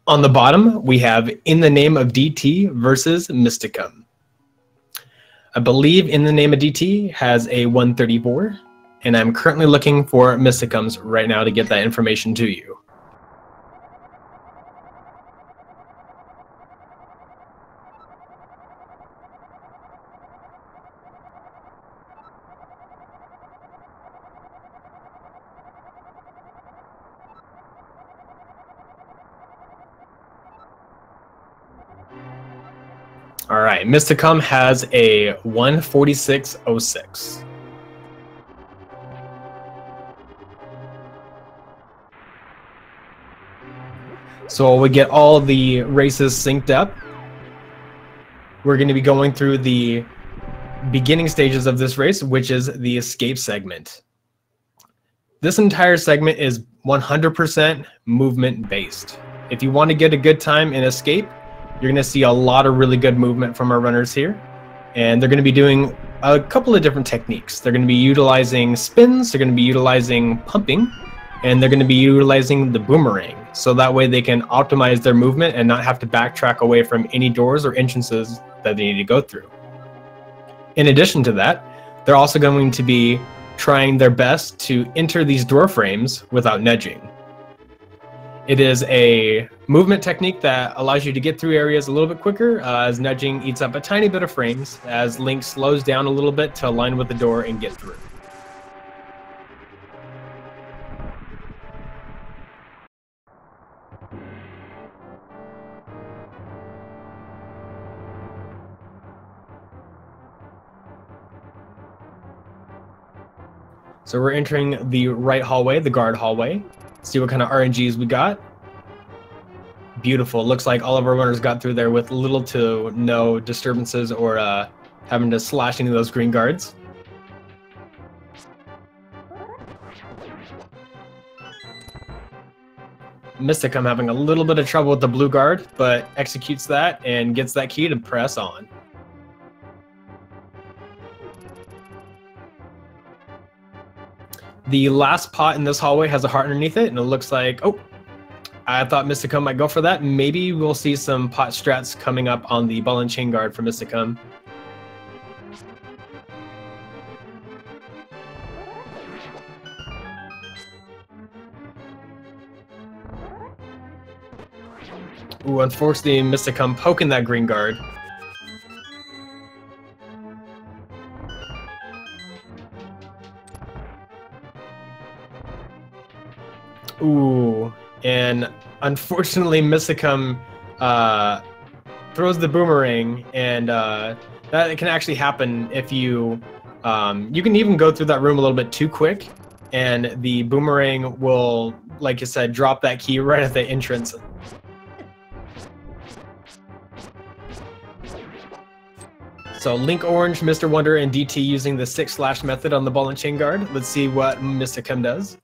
On the bottom, we have In the Name of DT versus Mysticum. I believe In the Name of DT has a 134, and I'm currently looking for Mysticums right now to get that information to you. All right, Mysticum has a 146.06. So we get all the races synced up. We're going to be going through the beginning stages of this race, which is the escape segment. This entire segment is 100% movement based. If you want to get a good time in escape, you're going to see a lot of really good movement from our runners here. And they're going to be doing a couple of different techniques. They're going to be utilizing spins, they're going to be utilizing pumping, and they're going to be utilizing the boomerang. So that way they can optimize their movement and not have to backtrack away from any doors or entrances that they need to go through. In addition to that, they're also going to be trying their best to enter these door frames without nudging. It is a movement technique that allows you to get through areas a little bit quicker, as nudging eats up a tiny bit of frames, as Link slows down a little bit to align with the door and get through. So we're entering the right hallway, the guard hallway. See what kind of RNGs we got. Beautiful. Looks like all of our runners got through there with little to no disturbances or having to slash into those green guards. Mysticum having a little bit of trouble with the blue guard, but executes that and gets that key to press on. The last pot in this hallway has a heart underneath it, and it looks like, oh, I thought Mysticum might go for that. Maybe we'll see some pot strats coming up on the ball and chain guard for Mysticum. Ooh, unfortunately, Mysticum poking that green guard. Ooh, and unfortunately Mysticum throws the boomerang, and that can actually happen if you you can even go through that room a little bit too quick, and the boomerang will, like you said, drop that key right at the entrance. So Linkorange, MrWunder, and DT using the 6-slash method on the ball and chain guard. Let's see what Mysticum does.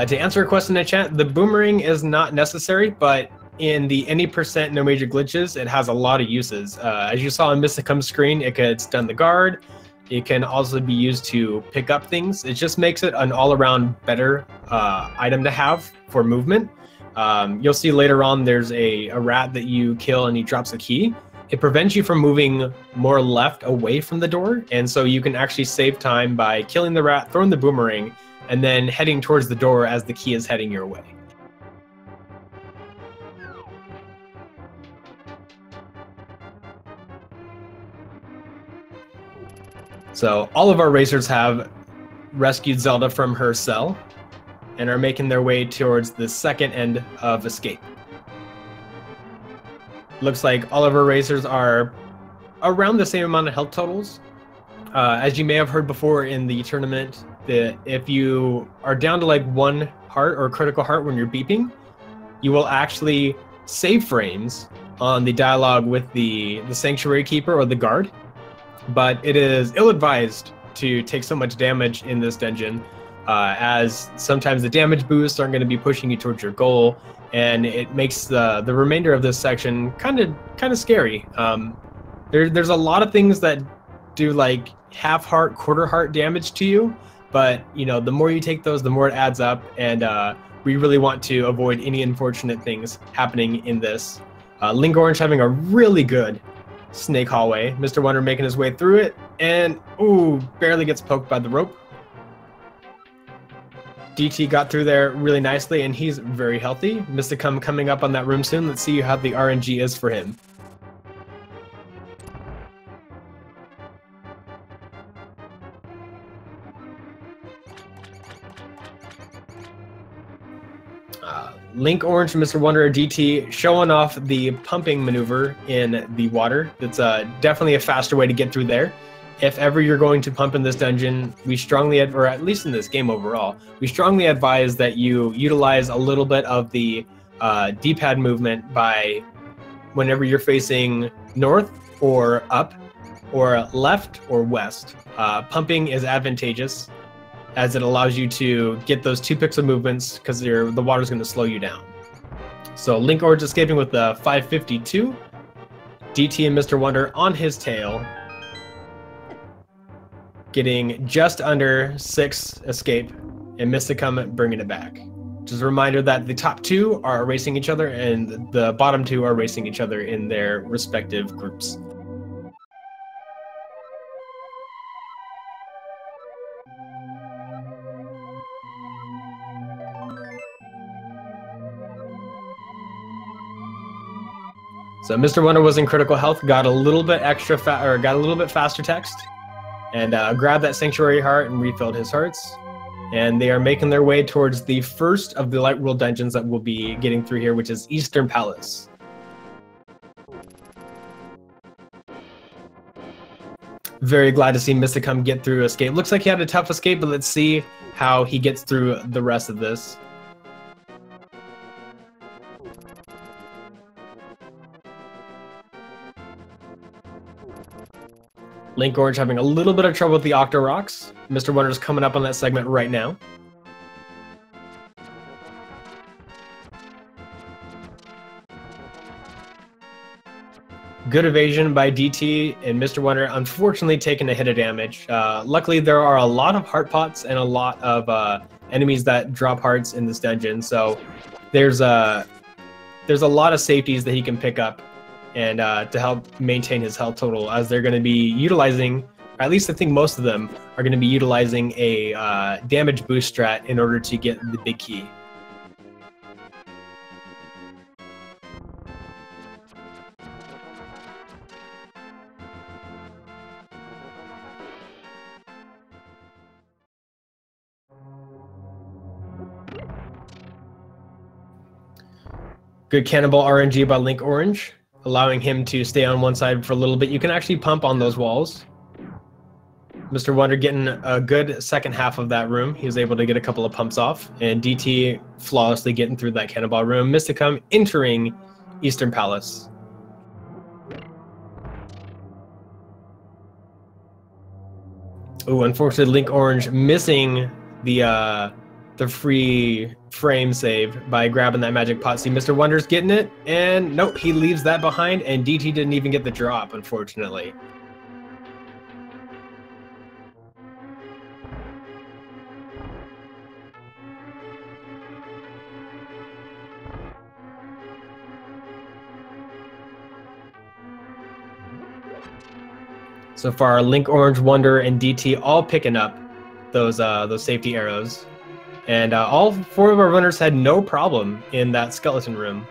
To answer a question in the chat, the boomerang is not necessary, but in the any percent no major glitches, it has a lot of uses. As you saw on Mysticum's screen, it could stun the guard. It can also be used to pick up things. It just makes it an all-around better item to have for movement. You'll see later on there's a rat that you kill and he drops a key. It prevents you from moving more left away from the door, and so you can actually save time by killing the rat, throwing the boomerang, and then heading towards the door as the key is heading your way. So all of our racers have rescued Zelda from her cell and are making their way towards the second end of escape. Looks like all of our racers are around the same amount of health totals. As you may have heard before in the tournament, that if you are down to like 1 heart or critical heart when you're beeping, you will actually save frames on the dialogue with the Sanctuary Keeper or the guard. But it is ill-advised to take so much damage in this dungeon, as sometimes the damage boosts aren't going to be pushing you towards your goal, and it makes the remainder of this section kind of scary. There's a lot of things that do like half heart, quarter heart damage to you, but you know, the more you take those, the more it adds up, and we really want to avoid any unfortunate things happening in this. Linkorange having a really good snake hallway. MrWunder making his way through it, and ooh, barely gets poked by the rope. DT got through there really nicely, and he's very healthy. Mysticum coming up on that room soon. Let's see how the RNG is for him. Linkorange and MrWunder DT showing off the pumping maneuver in the water. It's definitely a faster way to get through there. If ever you're going to pump in this dungeon, we strongly, or at least in this game overall, we strongly advise that you utilize a little bit of the D-pad movement by whenever you're facing north or up or left or west. Pumping is advantageous as it allows you to get those 2 pixel movements because the water's going to slow you down. So Linkorange escaping with the 552. DT and MrWunder on his tail, getting just under 6 escape, and Mysticum bringing it back. Just a reminder that the top 2 are racing each other and the bottom 2 are racing each other in their respective groups. So MrWunder was in critical health, got a little bit got a little bit faster text, and grabbed that sanctuary heart and refilled his hearts. And they are making their way towards the first of the Light World dungeons that we'll be getting through here, which is Eastern Palace. Very glad to see Mysticum get through escape. Looks like he had a tough escape, but let's see how he gets through the rest of this. Linkorange having a little bit of trouble with the Octo Rocks. MrWunder's coming up on that segment right now. Good evasion by DT, and MrWunder unfortunately taking a hit of damage. Luckily, there are a lot of heart pots and a lot of enemies that drop hearts in this dungeon, so there's a lot of safeties that he can pick up and to help maintain his health total, as they're going to be utilizing, or at least I think most of them are going to be utilizing a damage boost strat in order to get the big key. Good cannonball RNG by Linkorange, allowing him to stay on one side for a little bit. You can actually pump on those walls. MrWunder getting a good second half of that room. He was able to get a couple of pumps off, and DT flawlessly getting through that cannonball room. Mysticum entering Eastern Palace. Oh, unfortunately, Linkorange missing the free frame save by grabbing that magic pot. See, MrWunder's getting it, and nope, he leaves that behind, and DT didn't even get the drop, unfortunately. So far, Linkorange, Wunder, and DT all picking up those safety arrows. And all 4 of our runners had no problem in that skeleton room.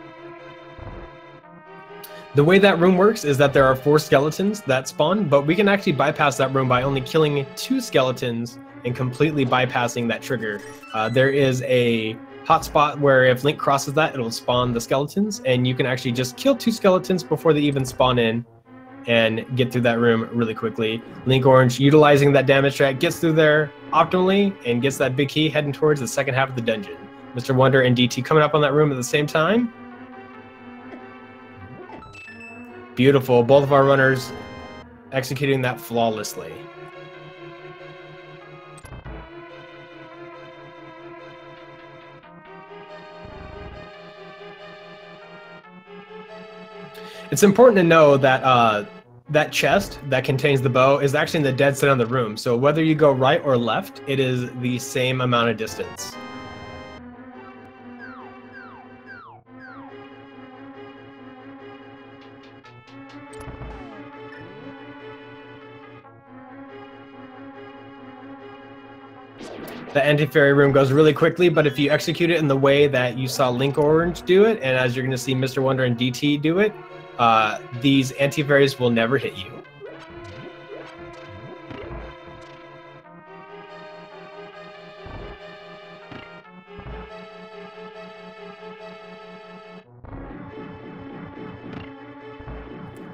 The way that room works is that there are 4 skeletons that spawn, but we can actually bypass that room by only killing 2 skeletons and completely bypassing that trigger. There is a hotspot where if Link crosses that, it'll spawn the skeletons, and you can actually just kill 2 skeletons before they even spawn in and get through that room really quickly. Linkorange utilizing that damage strat gets through there optimally and gets that big key, heading towards the second half of the dungeon. MrWunder and DT coming up on that room at the same time. Beautiful. Both of our runners executing that flawlessly. It's important to know that that chest that contains the bow is actually in the dead center of the room. So whether you go right or left, it is the same amount of distance. The anti-fairy room goes really quickly, but if you execute it in the way that you saw Linkorange do it, and as you're going to see MrWunder and DT do it, these anti-fairies will never hit you.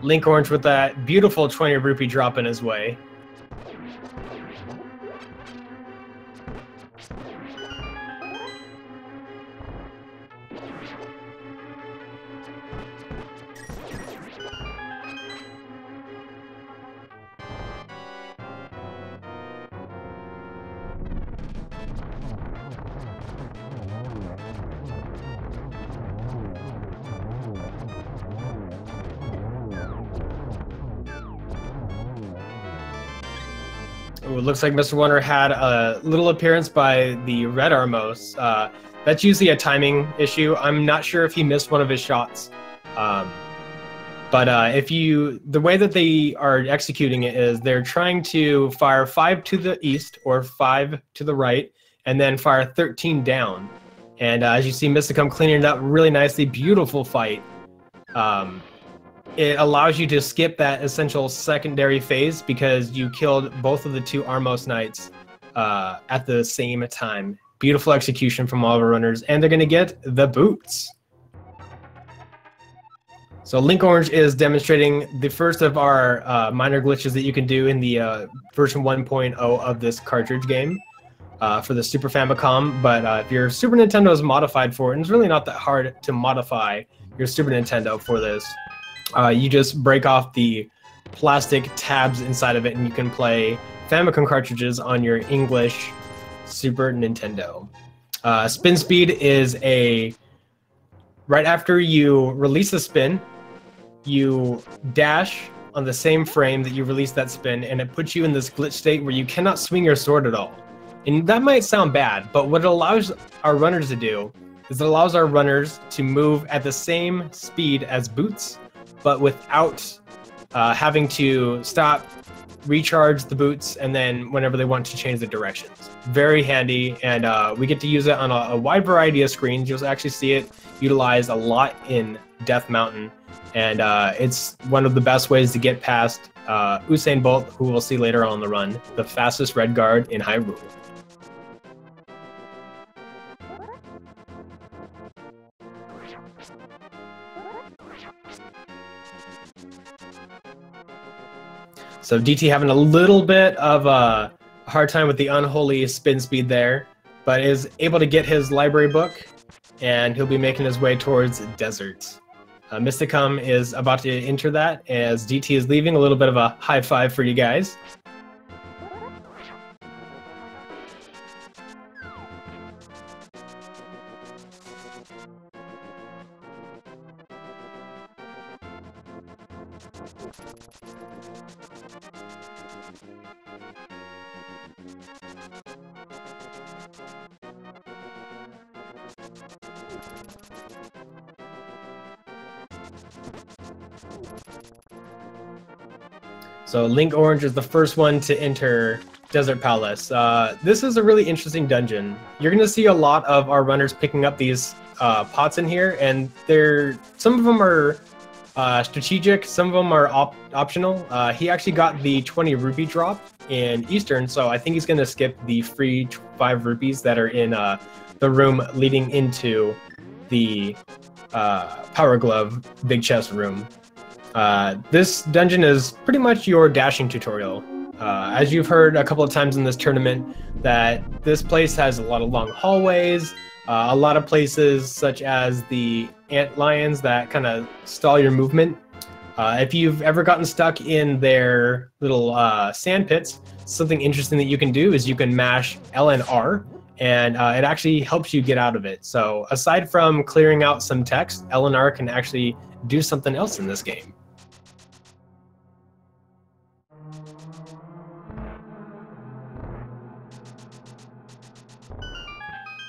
Linkorange with that beautiful 20 rupee drop in his way. Ooh, it looks like MrWunder had a little appearance by the red Armos. That's usually a timing issue. I'm not sure if he missed one of his shots. But the way that they are executing it is they're trying to fire 5 to the east or 5 to the right, and then fire 13 down. And as you see Mysticum cleaning it up really nicely, beautiful fight. It allows you to skip that essential secondary phase because you killed both of the 2 Armos Knights at the same time. Beautiful execution from all of our runners, and they're going to get the boots. So Linkorange is demonstrating the first of our minor glitches that you can do in the version 1.0 of this cartridge game for the Super Famicom. But if your Super Nintendo is modified for it, and it's really not that hard to modify your Super Nintendo for this, you just break off the plastic tabs inside of it, and you can play Famicom cartridges on your English Super Nintendo. Spin speed is right after you release the spin, you dash on the same frame that you release that spin, and it puts you in this glitch state where you cannot swing your sword at all. And that might sound bad, but what it allows our runners to do is it allows our runners to move at the same speed as boots, but without having to stop, recharge the boots, and then whenever they want to change the directions. Very handy, and we get to use it on a wide variety of screens. You'll actually see it utilized a lot in Death Mountain, and it's one of the best ways to get past Usain Bolt, who we'll see later on in the run, the fastest red guard in Hyrule. So DT having a little bit of a hard time with the unholy spin speed there, but is able to get his library book, and he'll be making his way towards Desert. Mysticum is about to enter that as DT is leaving. A little bit of a high five for you guys. So Linkorange is the first one to enter Desert Palace. This is a really interesting dungeon. You're going to see a lot of our runners picking up these pots in here, and some of them are strategic, some of them are optional. He actually got the 20 rupee drop in Eastern, so I think he's going to skip the free 5 rupees that are in the room leading into the Power Glove Big Chest room. This dungeon is pretty much your dashing tutorial. As you've heard a couple of times in this tournament, that this place has a lot of long hallways, a lot of places such as the ant lions that kind of stall your movement. If you've ever gotten stuck in their little sand pits, something interesting that you can do is you can mash L and R, and it actually helps you get out of it. So aside from clearing out some text, L and R can actually do something else in this game.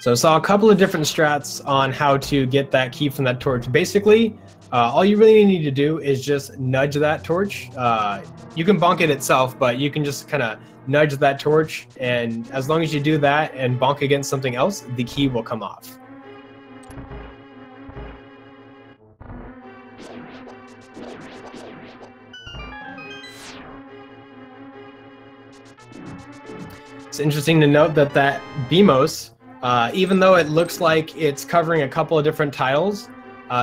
So I saw a couple of different strats on how to get that key from that torch. Basically, all you really need to do is just nudge that torch. You can bonk it itself, but you can just kind of nudge that torch, and as long as you do that and bonk against something else, the key will come off. It's interesting to note that that BMOS, even though it looks like it's covering a couple of different tiles,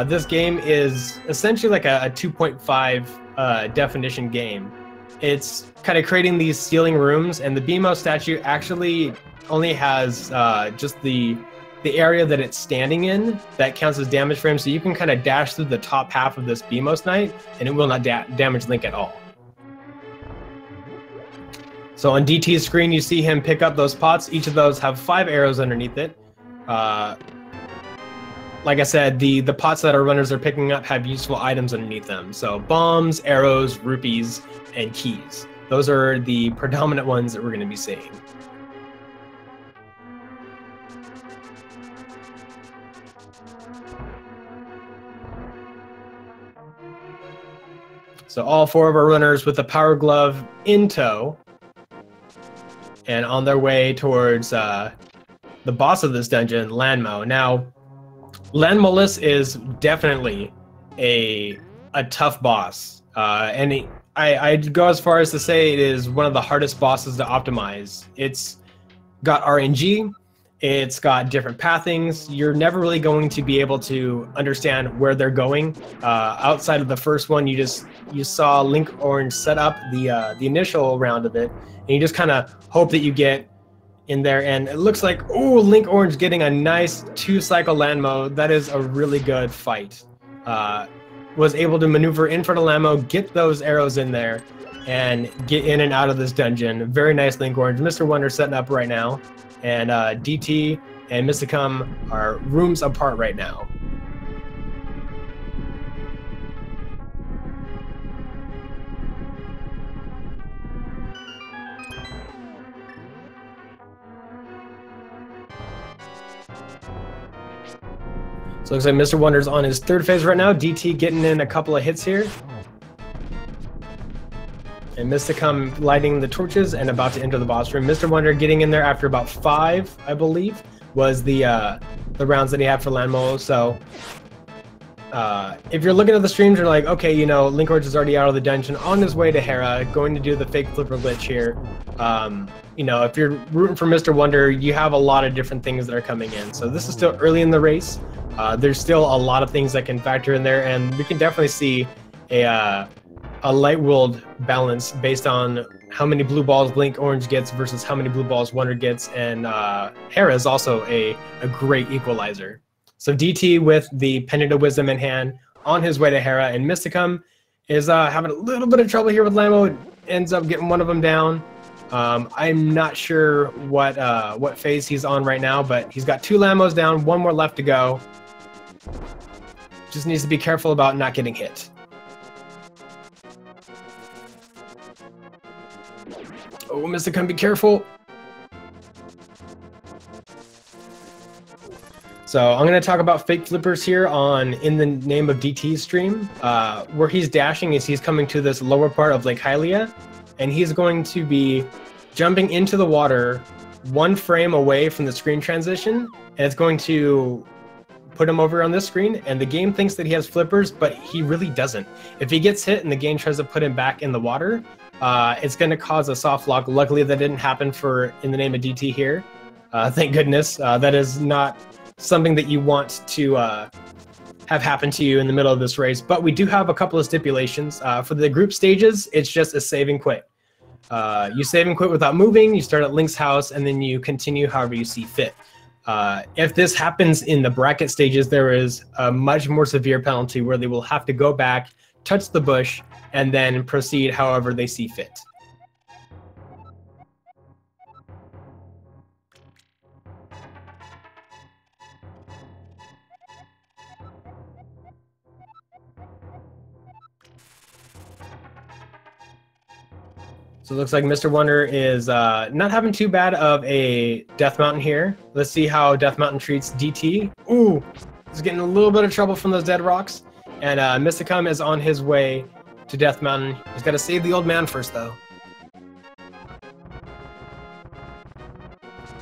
this game is essentially like a 2.5 definition game. It's kind of creating these ceiling rooms, and the BMO statue actually only has just the area that it's standing in that counts as damage for him, so you can kind of dash through the top half of this BMOS Knight, and it will not damage Link at all. So on DT's screen, you see him pick up those pots. Each of those have 5 arrows underneath it. Like I said, the pots that our runners are picking up have useful items underneath them. So bombs, arrows, rupees, and keys. Those are the predominant ones that we're going to be seeing. So all 4 of our runners with the power glove in tow and on their way towards the boss of this dungeon, Lanmo. Now, Lanmolus is definitely a tough boss, and I'd go as far as to say it is one of the hardest bosses to optimize. It's got RNG, it's got different pathings. You're never really going to be able to understand where they're going. Outside of the first one, you saw Linkorange set up the initial round of it, and you just kind of hope that you get in there, and it looks like, oh, Linkorange getting a nice 2-cycle Lanmo. That is a really good fight. Was able to maneuver in front of Lanmo, get those arrows in there, and get in and out of this dungeon. Very nice Linkorange. MrWunder setting up right now, and DT and Mysticum are rooms apart right now. So it looks like MrWunder's on his 3rd phase right now. DT getting in a couple of hits here. And Mysticum lighting the torches and about to enter the boss room. MrWunder getting in there after about 5, I believe, was the rounds that he had for Lanmo. So if you're looking at the streams, you're like, okay, you know, Linkorange is already out of the dungeon, on his way to Hera, going to do the fake flipper glitch here. You know, if you're rooting for MrWunder, you have a lot of different things that are coming in. So this is still early in the race. There's still a lot of things that can factor in there, and we can definitely see a light world balance based on how many blue balls Linkorange gets versus how many blue balls Wunder gets, and Hera is also a great equalizer. So DT with the Pendant of Wisdom in hand on his way to Hera, and Mysticum is having a little bit of trouble here with Lanmo, ends up getting one of them down. I'm not sure what phase he's on right now, but he's got 2 Lamos down, 1 more left to go. Just needs to be careful about not getting hit. Oh, Mysticum, be careful. So I'm going to talk about fake flippers here on In the Name of DT's stream. Where he's dashing is he's coming to this lower part of Lake Hylia, and he's going to be jumping into the water 1 frame away from the screen transition, and it's going to put him over on this screen, and the game thinks that he has flippers, but he really doesn't. If he gets hit and the game tries to put him back in the water, it's going to cause a soft lock. Luckily, that didn't happen for In the Name of DT here. Thank goodness. That is not something that you want to have happen to you in the middle of this race, but we do have a couple of stipulations. For the group stages, it's just a save and quit. You save and quit without moving, you start at Link's house, and then you continue however you see fit. If this happens in the bracket stages, there is a much more severe penalty where they will have to go back, touch the bush, and then proceed however they see fit. So it looks like MrWunder is not having too bad of a Death Mountain here. Let's see how Death Mountain treats DT. Ooh, he's getting a little bit of trouble from those dead rocks. And Mysticum is on his way to Death Mountain. He's got to save the old man first, though.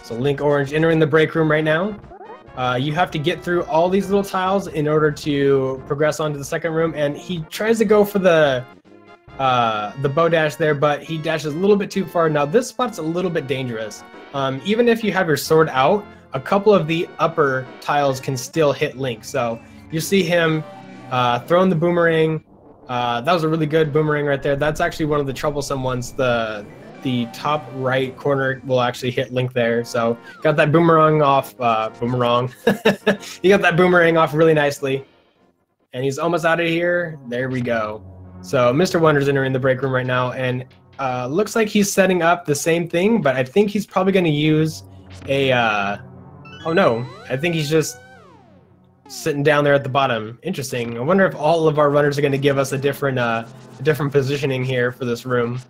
So Linkorange entering the break room right now. You have to get through all these little tiles in order to progress onto the second room. And he tries to go for the bow dash there, but he dashes a little bit too far. Now this spot's a little bit dangerous. Even if you have your sword out, a couple of the upper tiles can still hit Link. So you see him throwing the boomerang. That was a really good boomerang right there. That's actually one of the troublesome ones. The top right corner will actually hit Link there. So got that boomerang off. You got that boomerang off really nicely. And he's almost out of here. There we go. So MrWunder's entering the break room right now, and looks like he's setting up the same thing, but I think he's probably going to use a... oh no, I think he's just sitting down there at the bottom. Interesting. I wonder if all of our runners are going to give us a different positioning here for this room.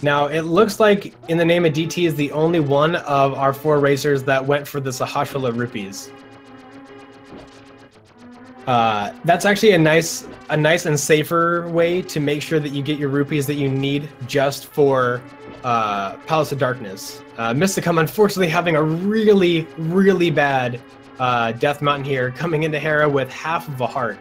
Now, it looks like In the Name of DT is the only one of our 4 racers that went for the Sahasrahla rupees. That's actually a nice and safer way to make sure that you get your rupees that you need just for Palace of Darkness. Mysticum, unfortunately, having a really, really bad Death Mountain here, coming into Hera with half of a heart.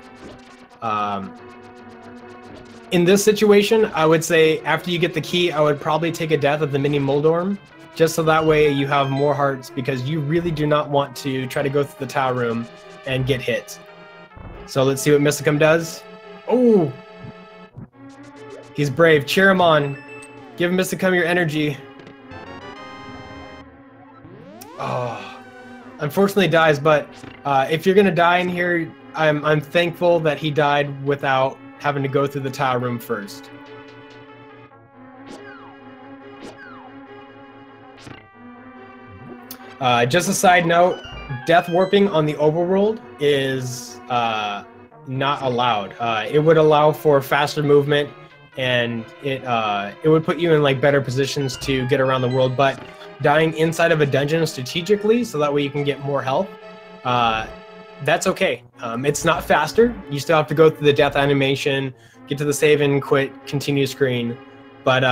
In this situation, I would say after you get the key, I would probably take a death of the mini Moldorm, just so that way you have more hearts, because you really do not want to try to go through the tower room and get hit. So let's see what Mysticum does. Oh! He's brave. Cheer him on. Give Mysticum your energy. Oh. Unfortunately dies, but if you're going to die in here, I'm thankful that he died without having to go through the tower room first. Just a side note, death warping on the overworld is not allowed. It would allow for faster movement, and it would put you in like better positions to get around the world, but dying inside of a dungeon strategically so that way you can get more health, that's okay. It's not faster. You still have to go through the death animation, get to the save and quit, continue screen. But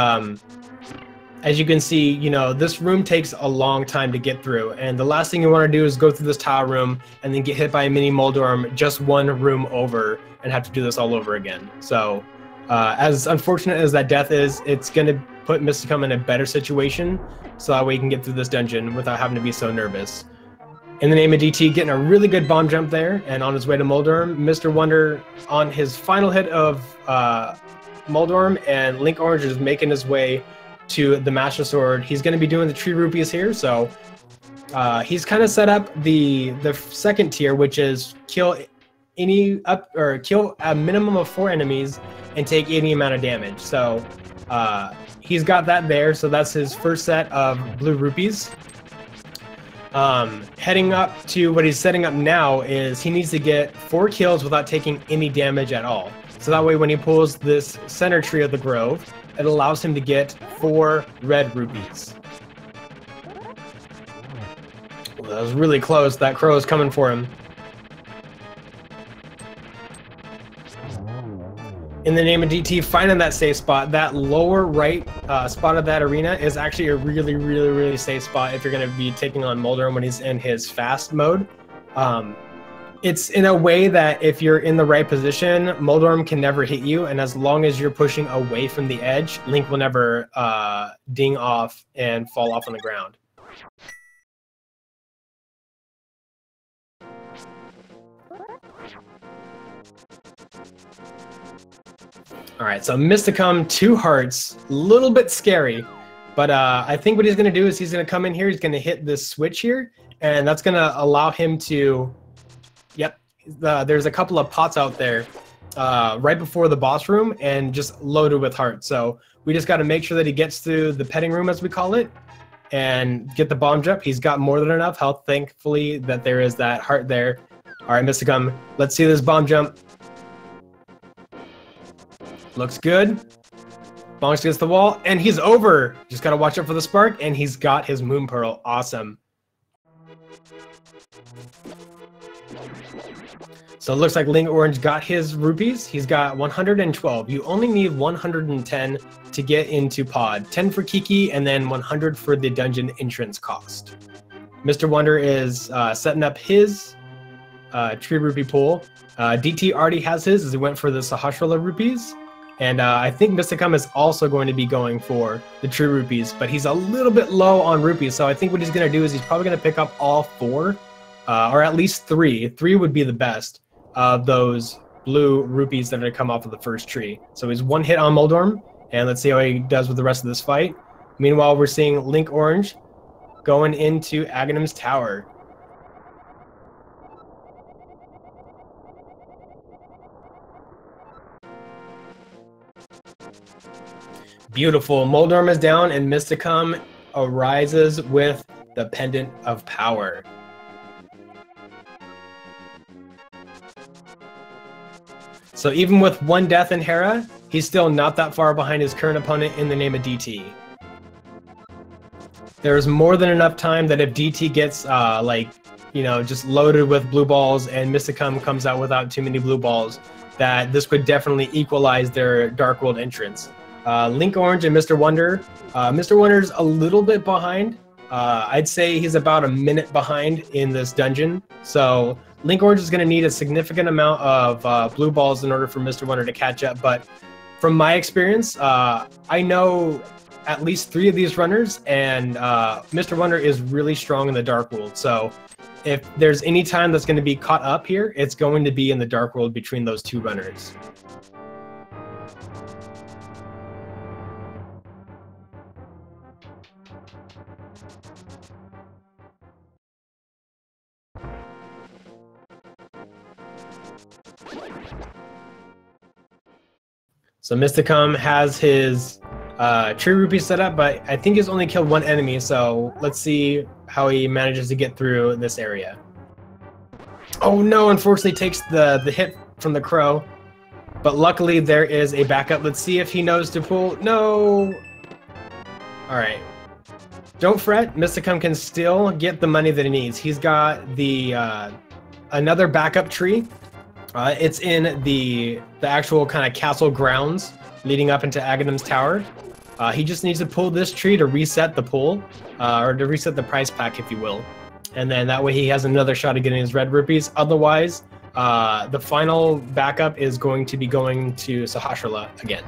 as you can see, you know, this room takes a long time to get through. And the last thing you want to do is go through this tower room and then get hit by a mini Moldorm just one room over and have to do this all over again. So as unfortunate as that death is, it's going to put Mysticum in a better situation so that way you can get through this dungeon without having to be so nervous. In the Name of DT, getting a really good bomb jump there, and on his way to Moldorm. MrWunder on his final hit of Moldorm, and Linkorange is making his way to the Master Sword. He's going to be doing the Tree Rupees here, so he's kind of set up the second tier, which is kill a minimum of 4 enemies and take any amount of damage. So he's got that there, so that's his first set of blue rupees. Heading up to what he's setting up now is he needs to get 4 kills without taking any damage at all. So that way when he pulls this center tree of the grove, it allows him to get 4 red rupees. Well, that was really close. That crow is coming for him. In the Name of DT, finding that safe spot, that lower right spot of that arena is actually a really, really, really safe spot if you're going to be taking on Moldorm when he's in his fast mode. It's in a way that if you're in the right position, Moldorm can never hit you, and as long as you're pushing away from the edge, Link will never ding off and fall off on the ground. All right, so Mysticum, 2 hearts, a little bit scary, but I think what he's going to do is he's going to come in here, he's going to hit this switch here, and that's going to allow him to, yep, there's a couple of pots out there right before the boss room and just loaded with hearts. So we just got to make sure that he gets through the petting room, as we call it, and get the bomb jump. He's got more than enough health, thankfully, that there is that heart there. All right, Mysticum, let's see this bomb jump. Looks good. Bonks against the wall, and he's over. Just gotta watch out for the spark, and he's got his Moon Pearl. Awesome. So it looks like Linkorange got his rupees. He's got 112. You only need 110 to get into pod. 10 for Kiki, and then 100 for the dungeon entrance cost. MrWunder is setting up his tree rupee pool. DT already has his as he went for the Sahasrara rupees. And I think Mysticum is also going to be going for the true rupees, but he's a little bit low on rupees. So I think what he's going to do is he's probably going to pick up all 4, or at least 3. 3 would be the best of those blue rupees that are going to come off of the first tree. So he's 1 hit on Moldorm, and let's see how he does with the rest of this fight. Meanwhile, we're seeing Linkorange going into Aghanim's tower. Beautiful. Moldorm is down, and Mysticum arises with the Pendant of Power. So even with 1 death in Hera, he's still not that far behind his current opponent in the name of DT. There's more than enough time that if DT gets, just loaded with blue balls and Mysticum comes out without too many blue balls, that this could definitely equalize their Dark World entrance. Linkorange and MrWunder. MrWunder's a little bit behind. I'd say he's about a minute behind in this dungeon. So Linkorange is going to need a significant amount of blue balls in order for MrWunder to catch up. But from my experience, I know at least 3 of these runners, and MrWunder is really strong in the Dark World. So if there's any time that's going to be caught up here, it's going to be in the Dark World between those 2 runners. So Mysticum has his tree rupee set up, but I think he's only killed 1 enemy, so let's see how he manages to get through this area. Oh no, unfortunately takes the hit from the crow, but luckily there is a backup. Let's see if he knows to pull. No! Alright. Don't fret, Mysticum can still get the money that he needs. He's got the another backup tree. It's in the actual kind of castle grounds leading up into Aghanim's tower. He just needs to pull this tree to reset the pool, or to reset the price pack, if you will. And then that way he has another shot at getting his red rupees. Otherwise, the final backup is going to be going to Sahasrara again.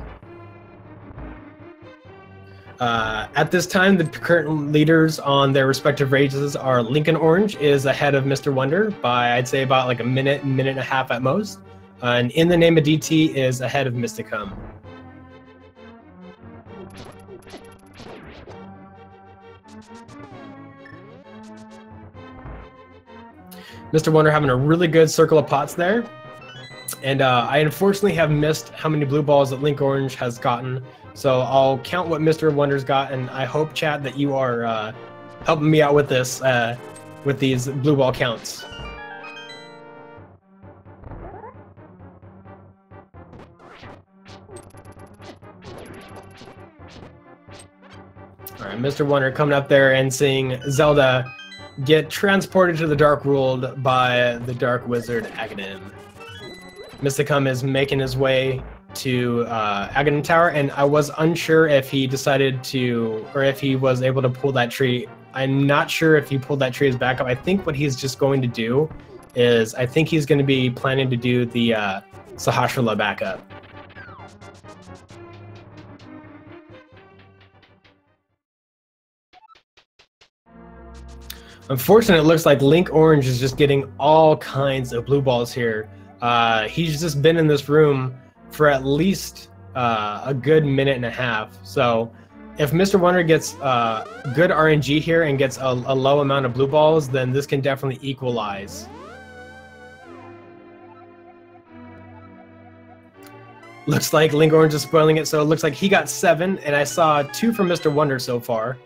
At this time, the current leaders on their respective races are Linkorange is ahead of MrWunder by, I'd say, about like a minute and a half at most. And In the Name of DT is ahead of Mysticum. MrWunder having a really good circle of pots there. And I unfortunately have missed how many blue balls that Linkorange has gotten. So I'll count what MrWunder's got, and I hope, chat, that you are helping me out with this, with these blue ball counts. All right, MrWunder coming up there and seeing Zelda get transported to the Dark World by the Dark Wizard Aghanim. Mysticum is making his way to Aghanim Tower, and I was unsure if he decided to, or if he was able to pull that tree. I'm not sure if he pulled that tree as backup. I think what he's just going to do is, I think he's going to be planning to do the Sahasrara backup. Unfortunately, it looks like Linkorange is just getting all kinds of blue balls here. He's just been in this room for at least a good minute and a half. So if MrWunder gets good RNG here and gets a low amount of blue balls, then this can definitely equalize. Looks like Linkorange is spoiling it, so it looks like he got 7, and I saw 2 from MrWunder so far.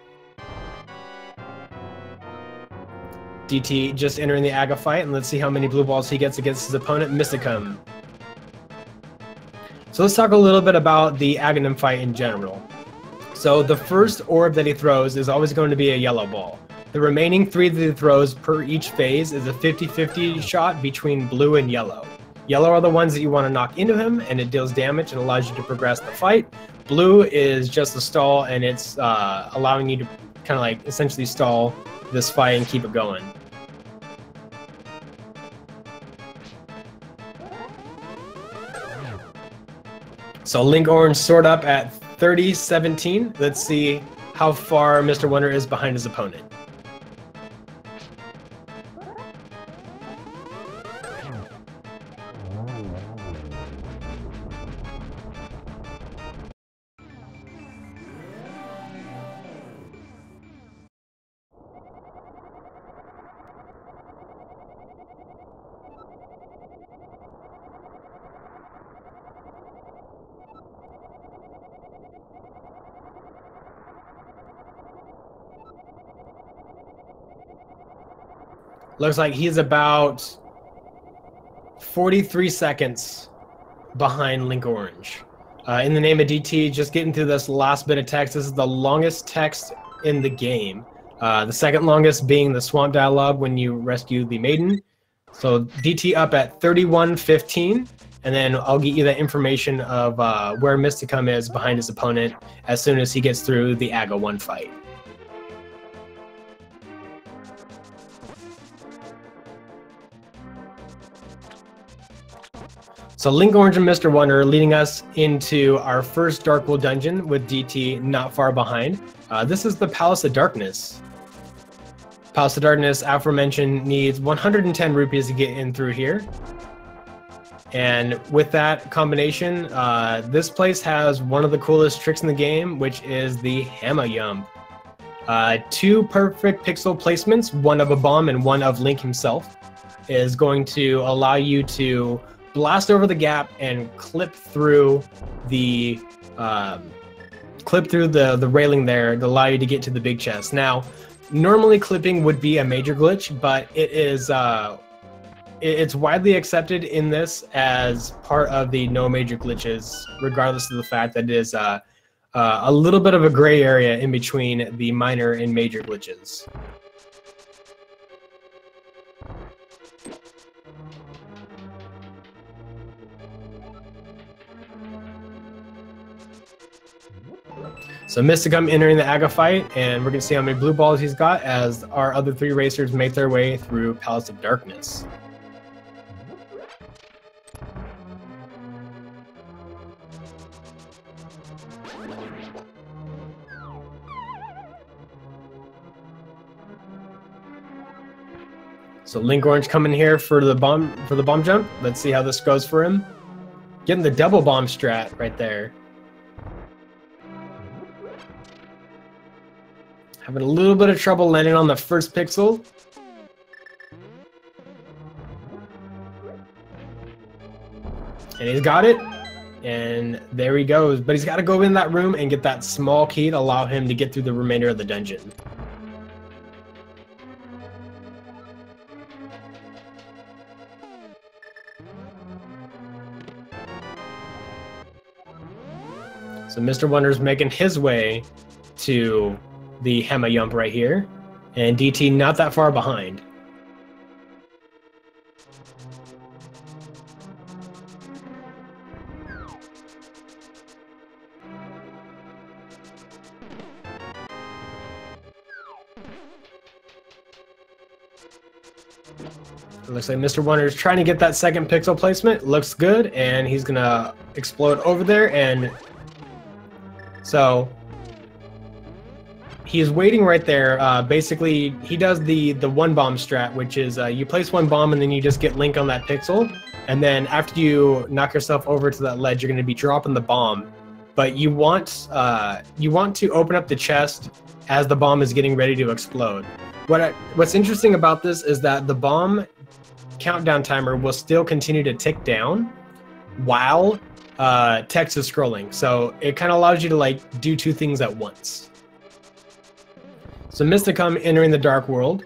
DT just entering the Aga fight, and let's see how many blue balls he gets against his opponent, Mysticum. So let's talk a little bit about the Aghanim fight in general. So the first orb that he throws is always going to be a yellow ball. The remaining 3 that he throws per each phase is a 50-50 shot between blue and yellow. Yellow are the ones that you want to knock into him, and it deals damage and allows you to progress the fight. Blue is just a stall, and it's allowing you to kind of like essentially stall this fight and keep it going. So Linkorange Sword Up at 30-17. Let's see how far MrWunder is behind his opponent. Looks like he's about 43 seconds behind Linkorange. In the name of DT, just getting through this last bit of text. This is the longest text in the game. The second longest being the swamp dialogue when you rescue the maiden. So DT up at 31:15, and then I'll get you the information of where Mysticum is behind his opponent as soon as he gets through the Aga 1 fight. So Linkorange and MrWunder leading us into our first Dark World dungeon with DT not far behind. This is the Palace of Darkness. Palace of Darkness, aforementioned, needs 110 rupees to get in through here. And with that combination, this place has one of the coolest tricks in the game, which is the Hammer Jump. 2 perfect pixel placements, one of a bomb and one of Link himself, is going to allow you to blast over the gap and clip through the railing there to allow you to get to the big chest. Now, normally clipping would be a major glitch, but it is it's widely accepted in this as part of the no major glitches, regardless of the fact that it is a little bit of a gray area in between the minor and major glitches. So Mysticum entering the Aga fight, and we're going to see how many blue balls he's got as our other 3 racers make their way through Palace of Darkness. So Linkorange coming here for the bomb jump. Let's see how this goes for him. Getting the double bomb strat right there. Having a little bit of trouble landing on the first pixel. And he's got it. And there he goes. But he's got to go in that room and get that small key to allow him to get through the remainder of the dungeon. So MrWunder's making his way to the Hammer Jump right here, and DT not that far behind. It looks like MrWunder is trying to get that second pixel placement. Looks good, and he's gonna explode over there, and so he's waiting right there. Basically, he does the 1 bomb strat, which is you place 1 bomb and then you just get Link on that pixel. And then after you knock yourself over to that ledge, you're going to be dropping the bomb. But you want to open up the chest as the bomb is getting ready to explode. What's interesting about this is that the bomb countdown timer will still continue to tick down while text is scrolling. So it kind of allows you to like do 2 things at once. So Mysticum entering the Dark World.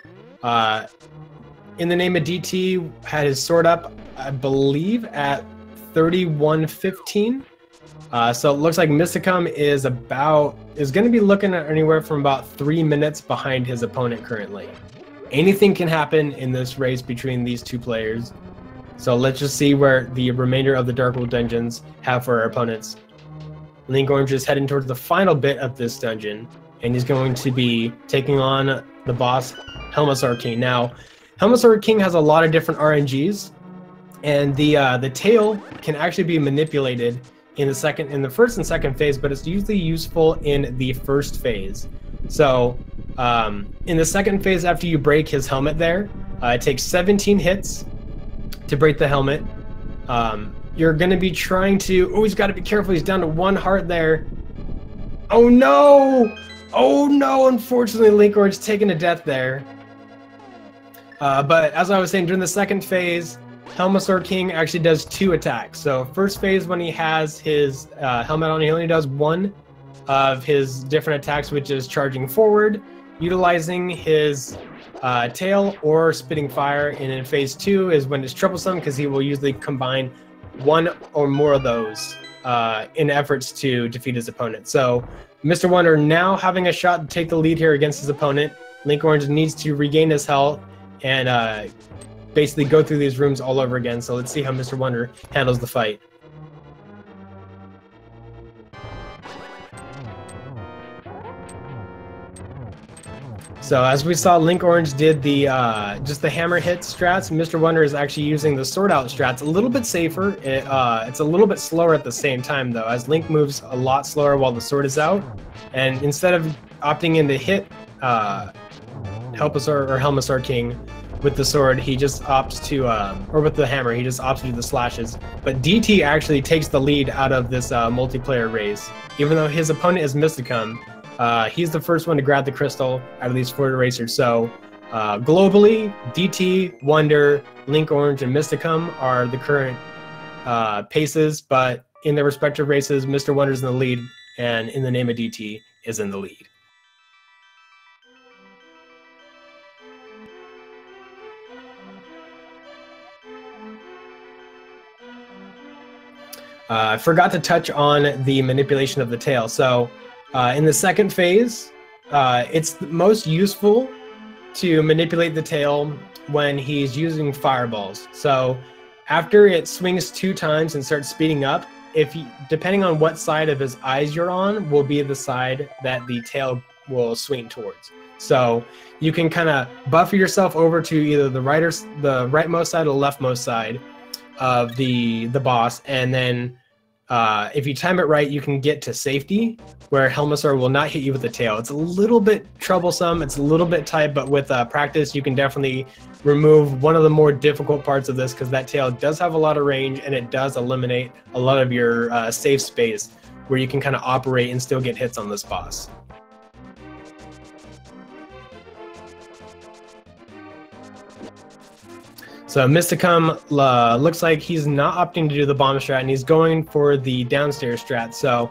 In the Name of DT had his sword up, I believe, at 3115. So it looks like Mysticum is going to be looking at anywhere from about 3 minutes behind his opponent currently. Anything can happen in this race between these two players. So let's just see where the remainder of the Darkwood dungeons have for our opponents. Linkorange is heading towards the final bit of this dungeon, and he's going to be taking on the boss, Helmasaur King. Now, Helmasaur King has a lot of different RNGs, and the tail can actually be manipulated in the first and second phase, but it's usually useful in the first phase. So in the second phase, after you break his helmet there, it takes 17 hits to break the helmet. You're going to be trying to... Oh, he's got to be careful. He's down to 1 heart there. Oh, no! Oh, no! Unfortunately, Linkorange taken to death there. But as I was saying, during the second phase, Helmasaur King actually does 2 attacks. So first phase, when he has his helmet on, he only does 1 of his different attacks, which is charging forward, utilizing his tail, or spitting fire. And in phase 2 is when it's troublesome, because he will usually combine 1 or more of those in efforts to defeat his opponent. So MrWunder now having a shot to take the lead here against his opponent. Linkorange needs to regain his health and basically go through these rooms all over again. So let's see how MrWunder handles the fight. So as we saw, Linkorange did the just the hammer hit strats. MrWunder is actually using the sword out strats, a little bit safer. It's a little bit slower at the same time though, as Link moves a lot slower while the sword is out. And instead of opting in to hit Helmasaur King with the sword, he just opts to, or with the hammer, he just opts to do the slashes. But DT actually takes the lead out of this multiplayer race. Even though his opponent is Mysticum, he's the first one to grab the crystal out of these 4 racers. So globally, DT, Wunder, Linkorange, and Mysticum are the current paces, but in their respective races, MrWunder's in the lead, and In the Name of DT is in the lead. I forgot to touch on the manipulation of the tail. So in the second phase, it's most useful to manipulate the tail when he's using fireballs. So after it swings 2 times and starts speeding up, depending on what side of his eyes you're on, will be the side that the tail will swing towards. So you can kind of buffer yourself over to either the rightmost side or the leftmost side of the boss, and then if you time it right, you can get to safety, where Helmasaur will not hit you with the tail. It's a little bit troublesome, it's a little bit tight, but with practice, you can definitely remove one of the more difficult parts of this, because that tail does have a lot of range, and it does eliminate a lot of your safe space, where you can kind of operate and still get hits on this boss. So Mysticum looks like he's not opting to do the bomb strat, and he's going for the downstairs strat. So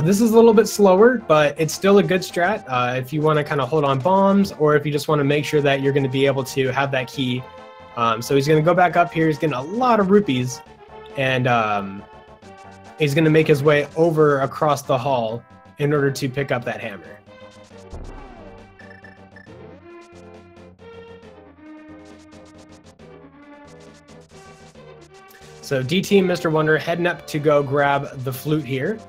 this is a little bit slower, but it's still a good strat if you want to kind of hold on bombs, or if you just want to make sure that you're going to be able to have that key. So he's going to go back up here. He's getting a lot of rupees, and he's going to make his way over across the hall in order to pick up that hammer. So DT and MrWunder heading up to go grab the flute here.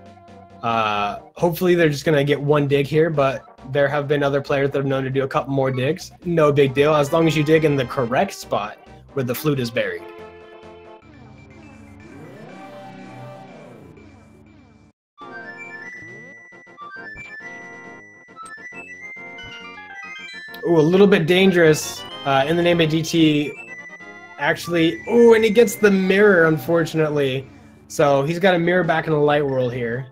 Hopefully they're just going to get 1 dig here, but there have been other players that have known to do a couple more digs. No big deal, as long as you dig in the correct spot where the flute is buried. Ooh, a little bit dangerous. In the Name of DT actually, oh, and he gets the mirror, unfortunately. So he's got a mirror back in the light world here.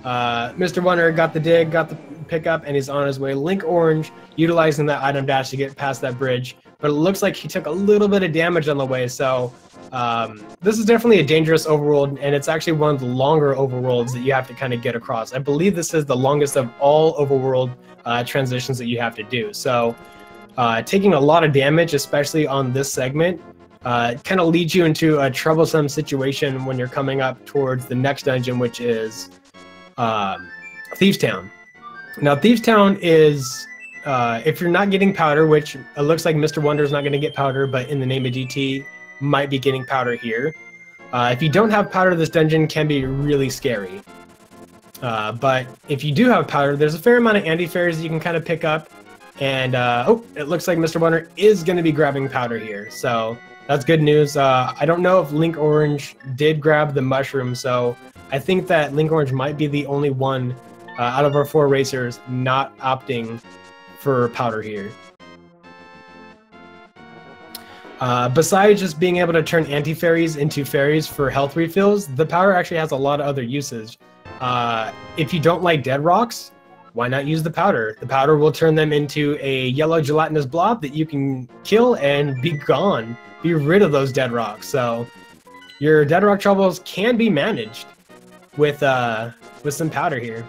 MrWunder got the dig, got the pickup, and he's on his way. Linkorange utilizing that item dash to get past that bridge, but it looks like he took a little bit of damage on the way. So this is definitely a dangerous overworld, and it's actually one of the longer overworlds that you have to kind of get across. I believe this is the longest of all overworld transitions that you have to do. So taking a lot of damage, especially on this segment, kind of leads you into a troublesome situation when you're coming up towards the next dungeon, which is Thieves Town. Now, Thieves Town is, if you're not getting powder, which it looks like MrWunder is not going to get powder, but in the name of DT might be getting powder here. If you don't have powder, this dungeon can be really scary. But if you do have powder, there's a fair amount of anti-fairies you can kind of pick up. And, oh, it looks like MrWunder is going to be grabbing powder here. So that's good news. I don't know if Linkorange did grab the mushroom, so I think that Linkorange might be the only one out of our 4 racers not opting for powder here. Besides just being able to turn anti-fairies into fairies for health refills, the powder actually has a lot of other uses. If you don't like dead rocks, why not use the powder? The powder will turn them into a yellow gelatinous blob that you can kill and be gone. Be rid of those dead rocks. So your dead rock troubles can be managed with some powder here.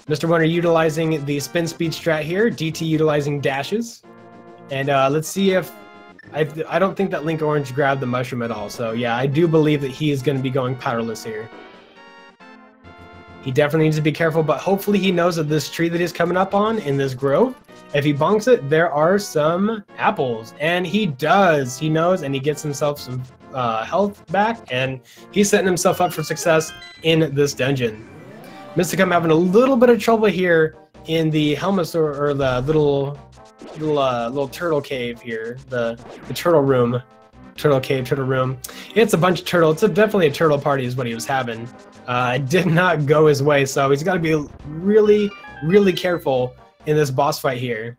MrWunder utilizing the spin speed strat here, DT utilizing dashes. And let's see if... I don't think that Linkorange grabbed the mushroom at all. So yeah, I do believe that he is going to be going powderless here. He definitely needs to be careful, but hopefully he knows that this tree that he's coming up on in this grove, if he bonks it, there are some apples. And he does. He knows, and he gets himself some health back, and he's setting himself up for success in this dungeon. Mysticum having a little bit of trouble here in the Helmosaur, or the little turtle cave here, the turtle room. Turtle cave, turtle room. It's a bunch of turtle. It's definitely a turtle party is what he was having. It did not go his way, so he's got to be really, really careful in this boss fight here.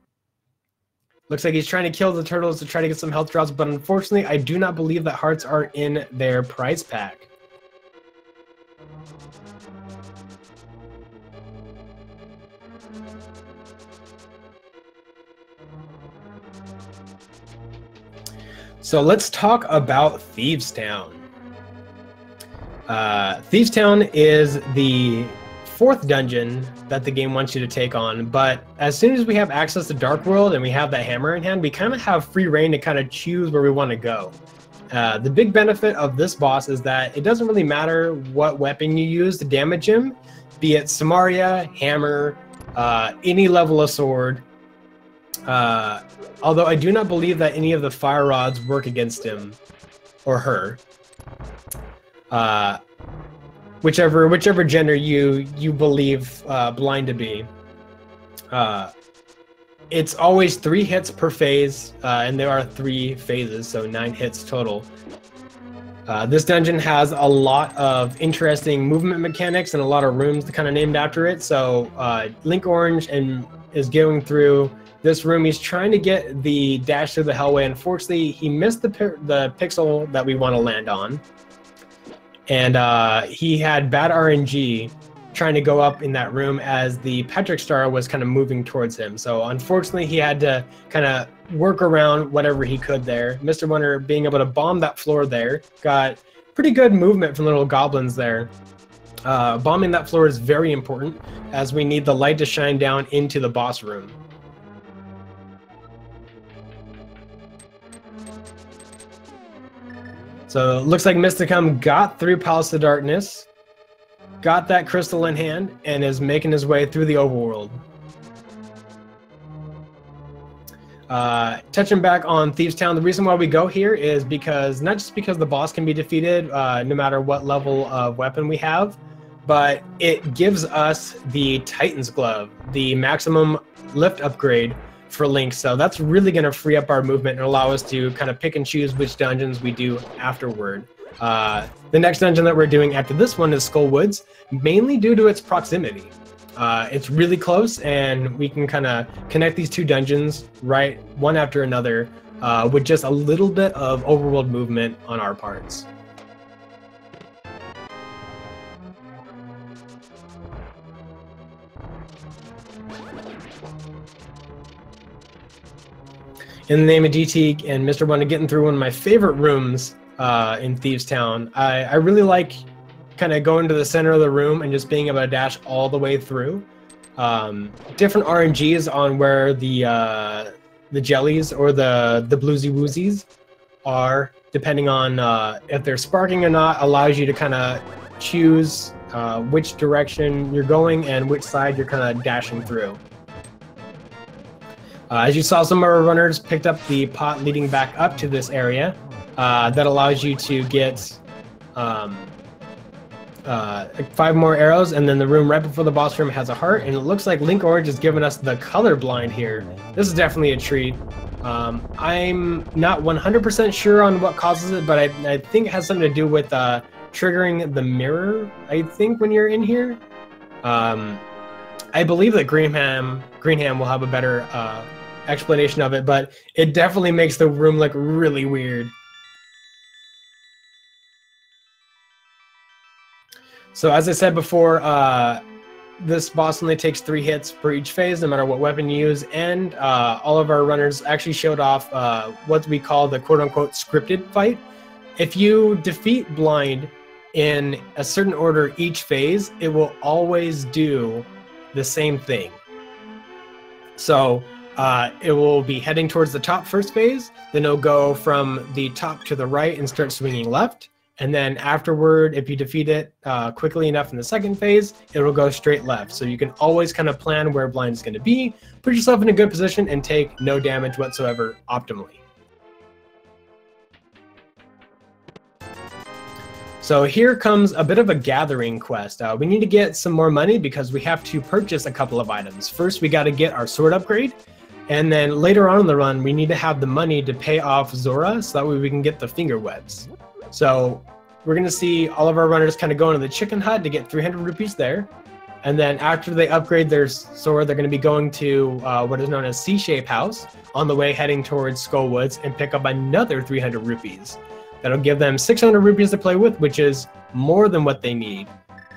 Looks like he's trying to kill the turtles to try to get some health drops, but unfortunately, I do not believe that hearts are in their prize pack. So let's talk about Thieves Town. Thieves Town is the 4th dungeon that the game wants you to take on, but as soon as we have access to Dark World and we have that hammer in hand, we kind of have free reign to kind of choose where we want to go. The big benefit of this boss is that it doesn't really matter what weapon you use to damage him, be it Samaria, hammer, any level of sword. Although I do not believe that any of the fire rods work against him or her. Whichever gender you believe blind to be. It's always 3 hits per phase, and there are 3 phases, so 9 hits total. This dungeon has a lot of interesting movement mechanics and a lot of rooms kind of named after it. So Linkorange is going through this room. He's trying to get the dash through the hellway. Unfortunately, he missed the pixel that we want to land on. And he had bad RNG trying to go up in that room as the Patrick Star was kind of moving towards him. So unfortunately, he had to kind of work around whatever he could there. MrWunder being able to bomb that floor there, got pretty good movement from little goblins there. Bombing that floor is very important as we need the light to shine down into the boss room. So it looks like Mysticum got through Palace of Darkness, got that crystal in hand, and is making his way through the overworld. Touching back on Thieves Town, the reason why we go here is because, not just because the boss can be defeated no matter what level of weapon we have, but it gives us the Titan's Glove, the maximum lift upgrade for Link. So that's really going to free up our movement and allow us to kind of pick and choose which dungeons we do afterward. The next dungeon that we're doing after this one is Skull Woods, mainly due to its proximity. It's really close, and we can kind of connect these 2 dungeons right one after another with just a little bit of overworld movement on our parts. In the name of DT and MrWunder getting through one of my favorite rooms in Thieves Town. I really like kind of going to the center of the room and just being able to dash all the way through. Different RNGs on where the jellies or the bluesy woozies are, depending on if they're sparking or not, allows you to kind of choose which direction you're going and which side you're kind of dashing through. As you saw, some of our runners picked up the pot leading back up to this area. That allows you to get 5 more arrows, and then the room right before the boss room has a heart, and it looks like Linkorange is giving us the color blind here. This is definitely a treat. I'm not 100% sure on what causes it, but I think it has something to do with triggering the mirror, I think, when you're in here. I believe that Greenham will have a better explanation of it, but it definitely makes the room look really weird. So as I said before, this boss only takes 3 hits per each phase, no matter what weapon you use, and all of our runners actually showed off what we call the quote-unquote scripted fight. If you defeat Blind in a certain order each phase, it will always do the same thing. So it will be heading towards the top first phase, then it'll go from the top to the right and start swinging left. And then afterward, if you defeat it quickly enough in the second phase, it will go straight left. So you can always kind of plan where Blind is going to be, put yourself in a good position, and take no damage whatsoever optimally. So here comes a bit of a gathering quest. We need to get some more money because we have to purchase a couple of items. First, we got to get our sword upgrade. And then later on in the run, we need to have the money to pay off Zora so that way we can get the finger webs. So we're going to see all of our runners kind of go into the chicken hut to get 300 rupees there. And then after they upgrade their sword, they're going to be going to what is known as C-Shape House on the way heading towards Skull Woods and pick up another 300 rupees. That'll give them 600 rupees to play with, which is more than what they need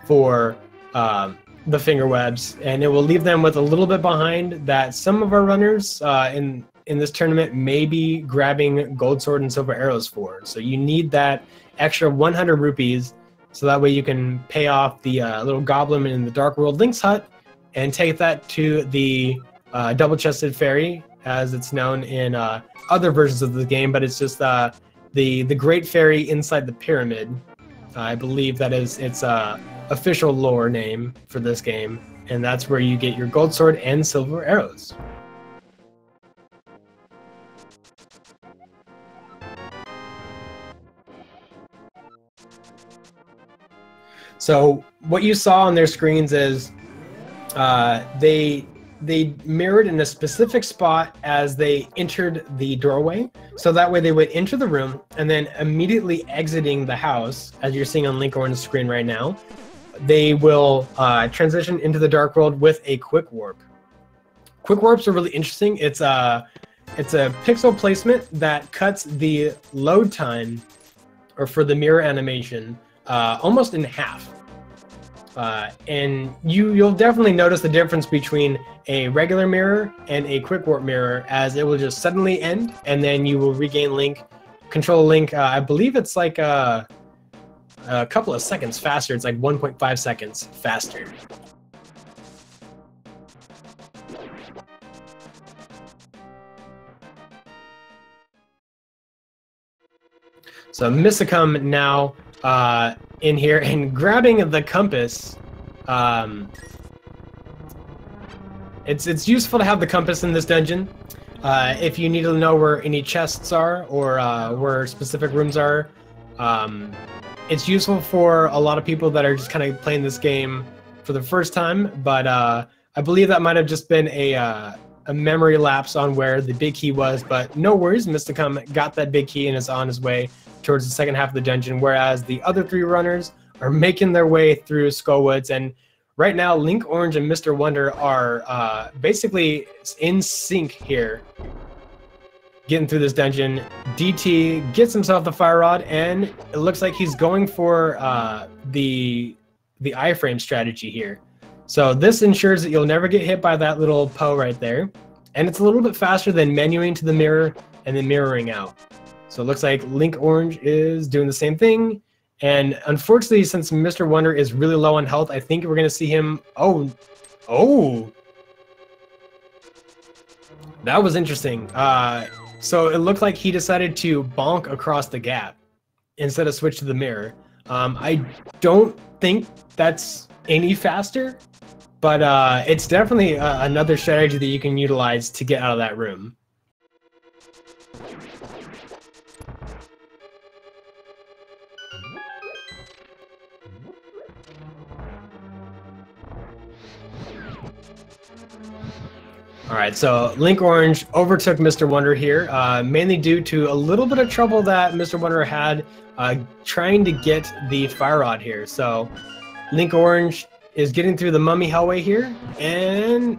for the finger webs. And it will leave them with a little bit behind that some of our runners in this tournament may be grabbing gold sword and silver arrows for. So you need that extra 100 rupees so that way you can pay off the little goblin in the Dark World Link's hut and take that to the double-chested fairy, as it's known in other versions of the game, but it's just the Great Fairy inside the pyramid. I believe that is its official lore name for this game, and that's where you get your gold sword and silver arrows. So what you saw on their screens is they mirrored in a specific spot as they entered the doorway. So that way they would enter the room and then immediately exiting the house, as you're seeing on Linkorange's screen right now, they will transition into the Dark World with a quick warp. Quick warps are really interesting. It's a pixel placement that cuts the load time, or for the mirror animation, almost in half. And you'll definitely notice the difference between a regular mirror and a quick warp mirror, as it will just suddenly end and then you will regain Link, control Link. I believe it's like a couple of seconds faster. It's like 1.5 seconds faster. So Mysticum now in here and grabbing the compass. It's useful to have the compass in this dungeon if you need to know where any chests are or where specific rooms are. It's useful for a lot of people that are just kind of playing this game for the first time, but I believe that might have just been a memory lapse on where the big key was, but no worries, Mysticum got that big key and is on his way towards the second half of the dungeon, whereas the other 3 runners are making their way through Skull Woods. And right now, Linkorange and MrWunder are basically in sync here, getting through this dungeon. DT gets himself the fire rod, and it looks like he's going for the iframe strategy here. So this ensures that you'll never get hit by that little Poe right there, and it's a little bit faster than menuing to the mirror and then mirroring out. So it looks like Linkorange is doing the same thing. And unfortunately, since MrWunder is really low on health, I think we're going to see him... Oh! That was interesting. So it looked like he decided to bonk across the gap instead of switch to the mirror. I don't think that's any faster, but it's definitely another strategy that you can utilize to get out of that room. All right, so Linkorange overtook MrWunder here, mainly due to a little bit of trouble that MrWunder had trying to get the fire rod here. So Linkorange is getting through the mummy hellway here, and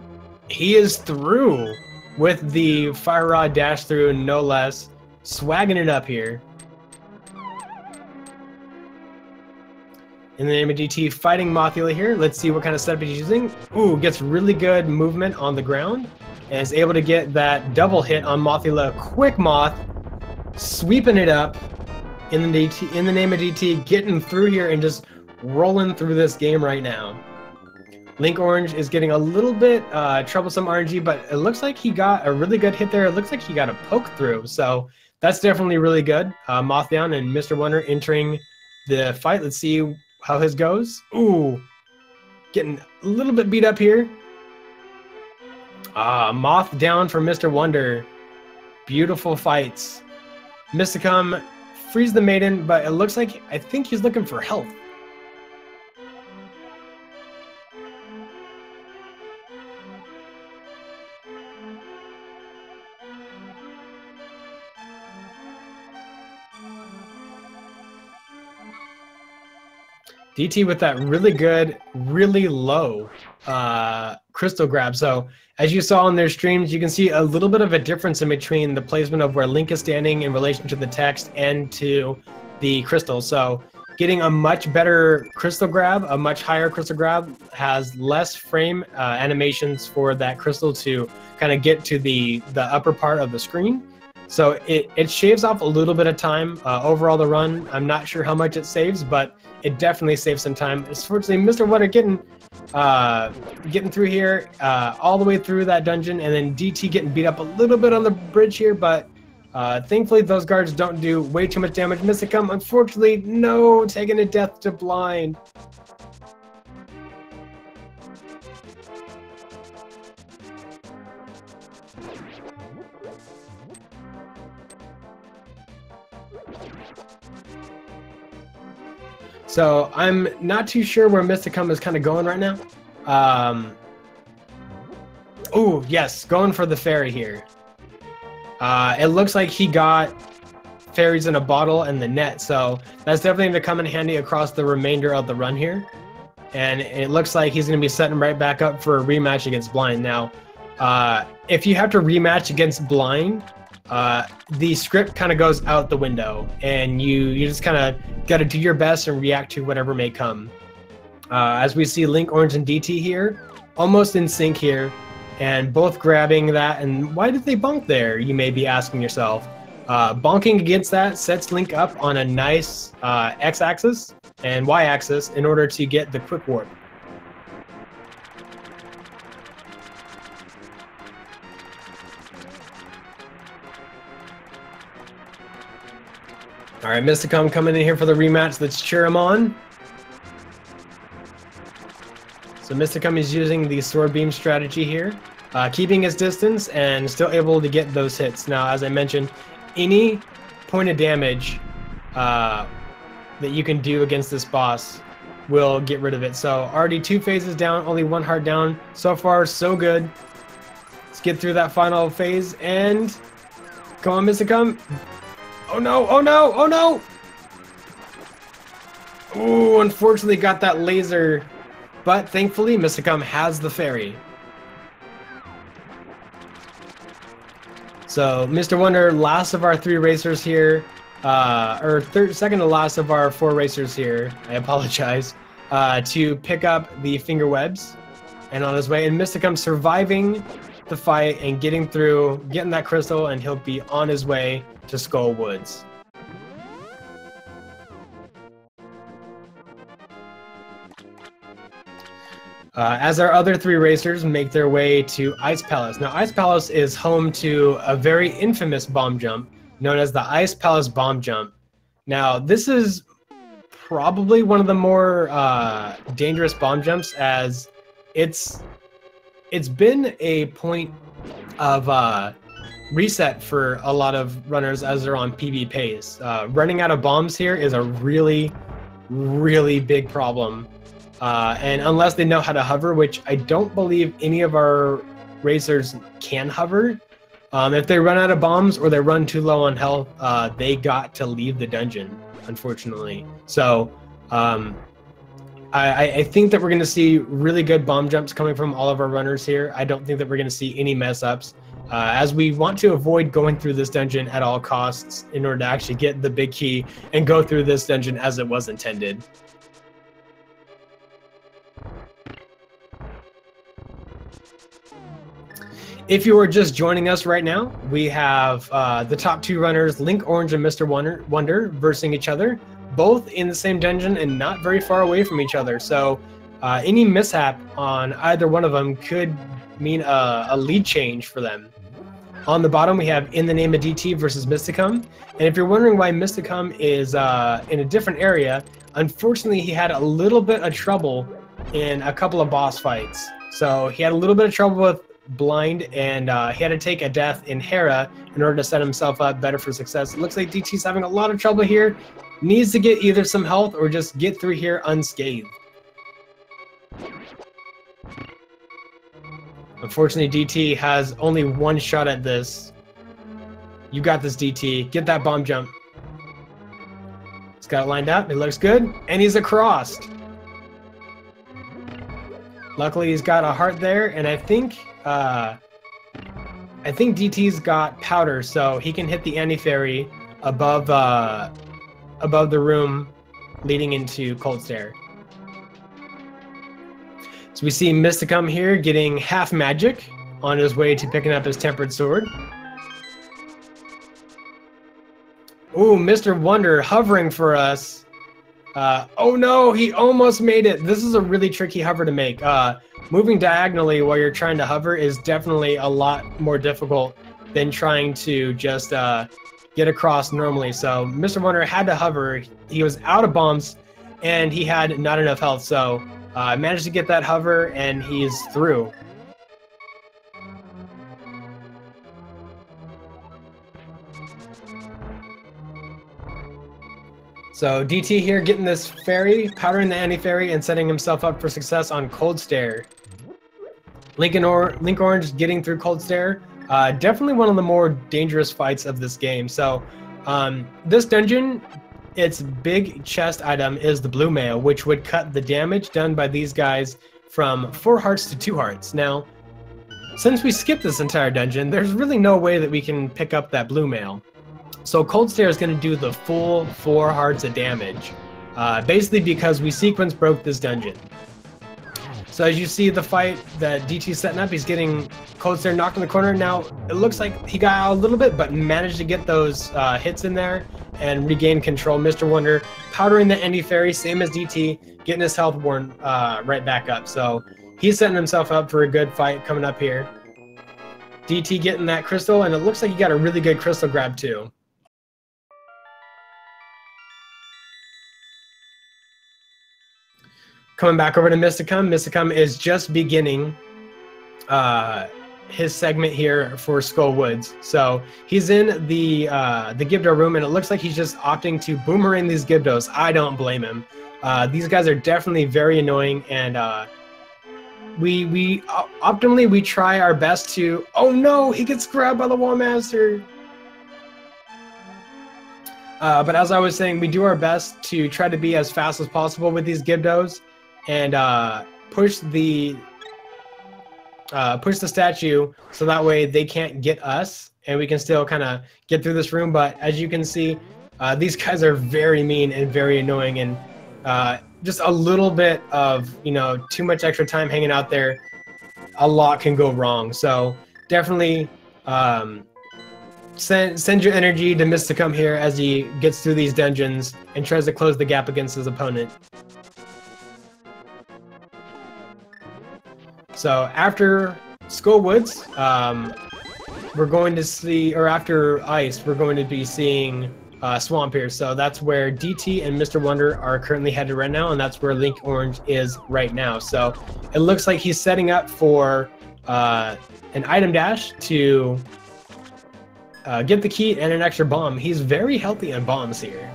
he is through with the fire rod dash through, no less, swagging it up here. In the name of DT, fighting Mothula here. Let's see what kind of setup he's using. Ooh, gets really good movement on the ground and is able to get that double hit on Mothula. Quick Moth, sweeping it up in the name of DT, getting through here and just rolling through this game right now. Linkorange is getting a little bit troublesome RNG, but it looks like he got a really good hit there. It looks like he got a poke through, so that's definitely really good. Moth down and MrWunder entering the fight. Let's see how his goes. Ooh, getting a little bit beat up here. Moth down for MrWunder. Beautiful fights. Mysticum frees the maiden, but it looks like, I think he's looking for health. DT with that really good, really low crystal grab. So as you saw in their streams, you can see a little bit of a difference in between the placement of where Link is standing in relation to the text and to the crystal. So getting a much better crystal grab, a much higher crystal grab, has less frame animations for that crystal to kind of get to the upper part of the screen. So it shaves off a little bit of time overall the run. I'm not sure how much it saves, but it definitely saves some time. Unfortunately, MrWunder getting through here, all the way through that dungeon, and then DT getting beat up a little bit on the bridge here, but thankfully those guards don't do way too much damage. Mysticum, unfortunately, no, taking a death to blind. So I'm not too sure where Mysticum is kind of going right now. Oh, yes, going for the fairy here. It looks like he got fairies in a bottle and the net, so that's definitely going to come in handy across the remainder of the run here. And it looks like he's going to be setting right back up for a rematch against Blind. Now, if you have to rematch against Blind, the script kind of goes out the window, and you just kind of got to do your best and react to whatever may come. As we see Linkorange and DT here, almost in sync here, and both grabbing that. And why did they bonk there, you may be asking yourself. Bonking against that sets Link up on a nice X-axis and Y-axis in order to get the quick warp. All right, Mysticum coming in here for the rematch. Let's cheer him on. So Mysticum is using the sword beam strategy here, keeping his distance and still able to get those hits. Now, as I mentioned, any point of damage that you can do against this boss will get rid of it. So already 2 phases down, only 1 heart down. So far, so good. Let's get through that final phase and come on, Mysticum. Oh no, oh no, oh no! Ooh, unfortunately got that laser, but thankfully Mysticum has the fairy. So MrWunder, last of our 3 racers here, or second to last of our 4 racers here, I apologize, to pick up the finger webs and on his way. And Mysticum surviving the fight and getting through, getting that crystal, and he'll be on his way to Skull Woods. as our other three racers make their way to Ice Palace. Now, Ice Palace is home to a very infamous bomb jump known as the Ice Palace bomb jump. Now, this is probably one of the more dangerous bomb jumps, as it's been a point of reset for a lot of runners as they're on PB pace. Running out of bombs here is a really, really big problem. And unless they know how to hover, which I don't believe any of our racers can hover, if they run out of bombs or they run too low on health, they got to leave the dungeon, unfortunately. So I think that we're going to see really good bomb jumps coming from all of our runners here. I don't think that we're going to see any mess ups, as we want to avoid going through this dungeon at all costs in order to actually get the big key and go through this dungeon as it was intended. If you are just joining us right now, we have the top two runners, Linkorange and MrWunder, versing each other, both in the same dungeon and not very far away from each other. So any mishap on either one of them could mean a lead change for them. On the bottom, we have inthenameofDT versus Mysticum. And if you're wondering why Mysticum is in a different area, unfortunately, he had a little bit of trouble in a couple of boss fights. So he had a little bit of trouble with Blind, and he had to take a death in Hera in order to set himself up better for success. It looks like DT's having a lot of trouble here. Needs to get either some health or just get through here unscathed. Unfortunately, DT has only one shot at this. You got this, DT. Get that bomb jump. He's got it lined up. It looks good. And he's across. Luckily, he's got a heart there, and I think DT's got powder, so he can hit the anti-fairy above the room leading into Cold Stare. So we see Mysticum here getting half magic on his way to picking up his tempered sword. Ooh, MrWunder hovering for us. Oh no, he almost made it. This is a really tricky hover to make. Moving diagonally while you're trying to hover is definitely a lot more difficult than trying to just get across normally. So MrWunder had to hover. He was out of bombs and he had not enough health. So managed to get that hover and he's through. So DT here getting this fairy, powdering the anti-fairy, and setting himself up for success on Cold Stare. Linkorange getting through Cold Stare. Definitely one of the more dangerous fights of this game. So this dungeon, its big chest item is the blue mail, which would cut the damage done by these guys from 4 hearts to 2 hearts. Now, since we skipped this entire dungeon, there's really no way that we can pick up that blue mail. So Cold Stare is going to do the full 4 hearts of damage, basically because we sequence broke this dungeon. So as you see the fight that DT's setting up, he's getting Cold Stare knocked in the corner. Now, it looks like he got out a little bit, but managed to get those hits in there and regain control. MrWunder powdering the anti-fairy, same as DT, getting his health worn right back up. So he's setting himself up for a good fight coming up here. DT getting that crystal, and it looks like he got a really good crystal grab too. Coming back over to Mysticum. Mysticum is just beginning his segment here for Skull Woods. So he's in the Gibdo room, and it looks like he's just opting to boomerang these Gibdos. I don't blame him. These guys are definitely very annoying, and optimally we try our best to. Oh no, he gets grabbed by the Wall Master. But as I was saying, we do our best to try to be as fast as possible with these Gibdos. And push the statue so that way they can't get us, and we can still kind of get through this room. But as you can see, these guys are very mean and very annoying, and just a little bit of too much extra time hanging out there, a lot can go wrong. So definitely send your energy to Mysticum here as he gets through these dungeons and tries to close the gap against his opponent. So after Skull Woods, we're going to see, or after Ice, we're going to be seeing Swamp here. So that's where DT and MrWunder are currently headed right now, and that's where Linkorange is right now. So it looks like he's setting up for an item dash to get the key and an extra bomb. He's very healthy on bombs here.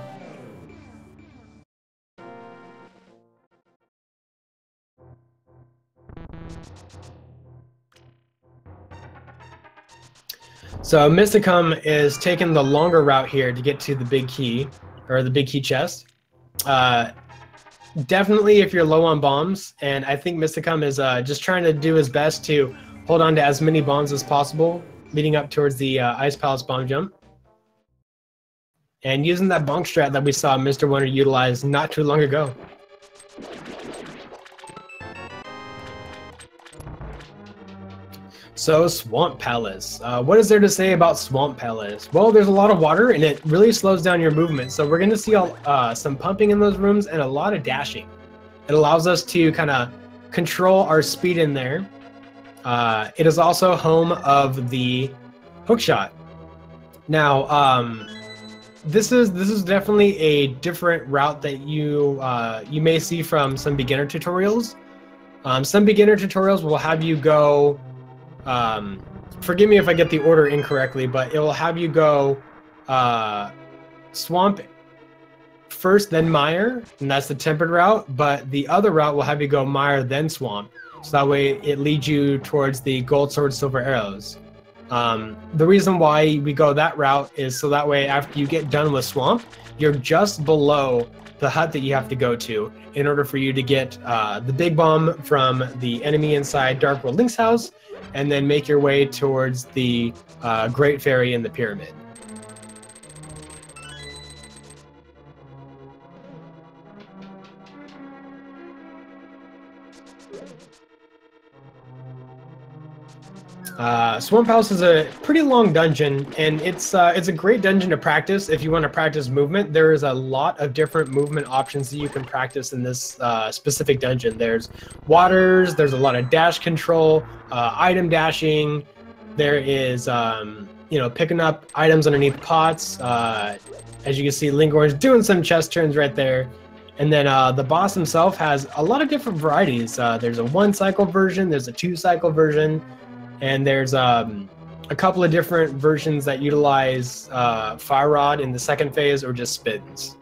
So Mysticum is taking the longer route here to get to the big key, or the big key chest. Definitely if you're low on bombs, and I think Mysticum is just trying to do his best to hold on to as many bombs as possible, leading up towards the Ice Palace bomb jump. And using that bonk strat that we saw MrWunder utilize not too long ago. So, Swamp Palace. What is there to say about Swamp Palace? Well, there's a lot of water, and it really slows down your movement. So we're going to see some pumping in those rooms and a lot of dashing. It allows us to kind of control our speed in there. It is also home of the hookshot. Now, this is definitely a different route that you may see from some beginner tutorials. Some beginner tutorials will have you go. Forgive me if I get the order incorrectly, but it will have you go Swamp first, then Mire, and that's the tempered route. But the other route will have you go Mire, then Swamp. So that way it leads you towards the Gold Sword, Silver Arrows. The reason why we go that route is so that way after you get done with Swamp, you're just below the hut that you have to go to in order for you to get the big bomb from the enemy inside Darkworld Link's house, and then make your way towards the Great Fairy in the pyramid. Swamp House is a pretty long dungeon, and it's a great dungeon to practice if you want to practice movement. There is a lot of different movement options that you can practice in this specific dungeon. There's waters, there's a lot of dash control, item dashing. There is picking up items underneath pots. As you can see, Linkorange doing some chest turns right there. And then the boss himself has a lot of different varieties. There's a 1-cycle version, there's a 2-cycle version. And there's a couple of different versions that utilize Fire Rod in the second phase or just spins.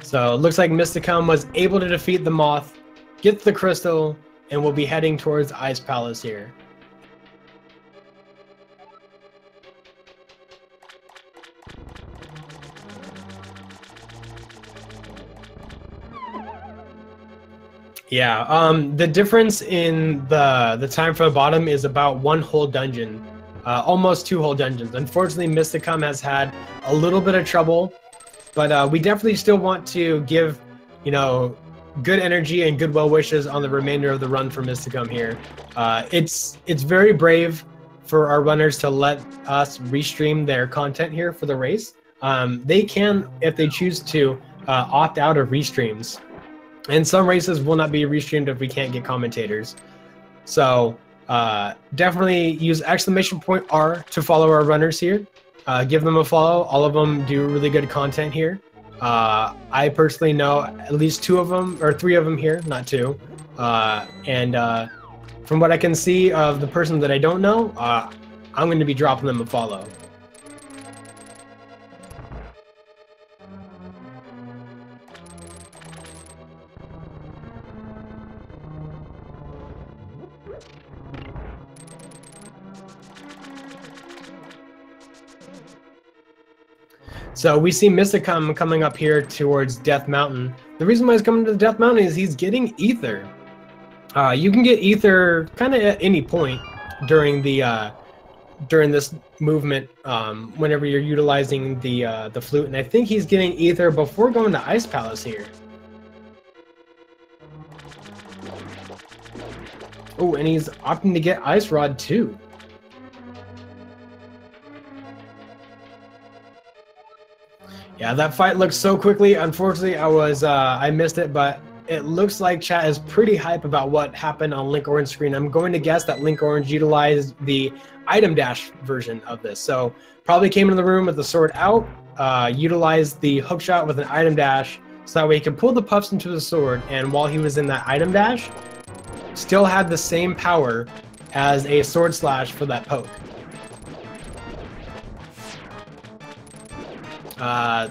So it looks like Mysticum was able to defeat the Moth, get the crystal, and will be heading towards Ice Palace here. Yeah, the difference in the time for the bottom is about 1 whole dungeon, almost 2 whole dungeons. Unfortunately, Mysticum has had a little bit of trouble, but we definitely still want to give, good energy and good well wishes on the remainder of the run for Mysticum here. It's very brave for our runners to let us restream their content here for the race. They can, if they choose to, opt out of restreams. And some races will not be restreamed if we can't get commentators. So definitely use !R to follow our runners here. Give them a follow. All of them do really good content here. I personally know at least 2 of them, or 3 of them here, not 2. And from what I can see of the person that I don't know, I'm going to be dropping them a follow. So we see Mysticum coming up here towards Death Mountain. The reason why he's coming to the Death Mountain is he's getting ether. You can get ether kind of at any point during the during this movement, whenever you're utilizing the flute, and I think he's getting ether before going to Ice Palace here. Oh, and he's opting to get Ice Rod too. Yeah, that fight looked so quickly. Unfortunately, I missed it, but it looks like chat is pretty hype about what happened on Linkorange screen. I'm going to guess that Linkorange utilized the item dash version of this. So probably came into the room with the sword out, utilized the hook shot with an item dash, so that way he could pull the puffs into the sword, and while he was in that item dash, still had the same power as a sword slash for that poke.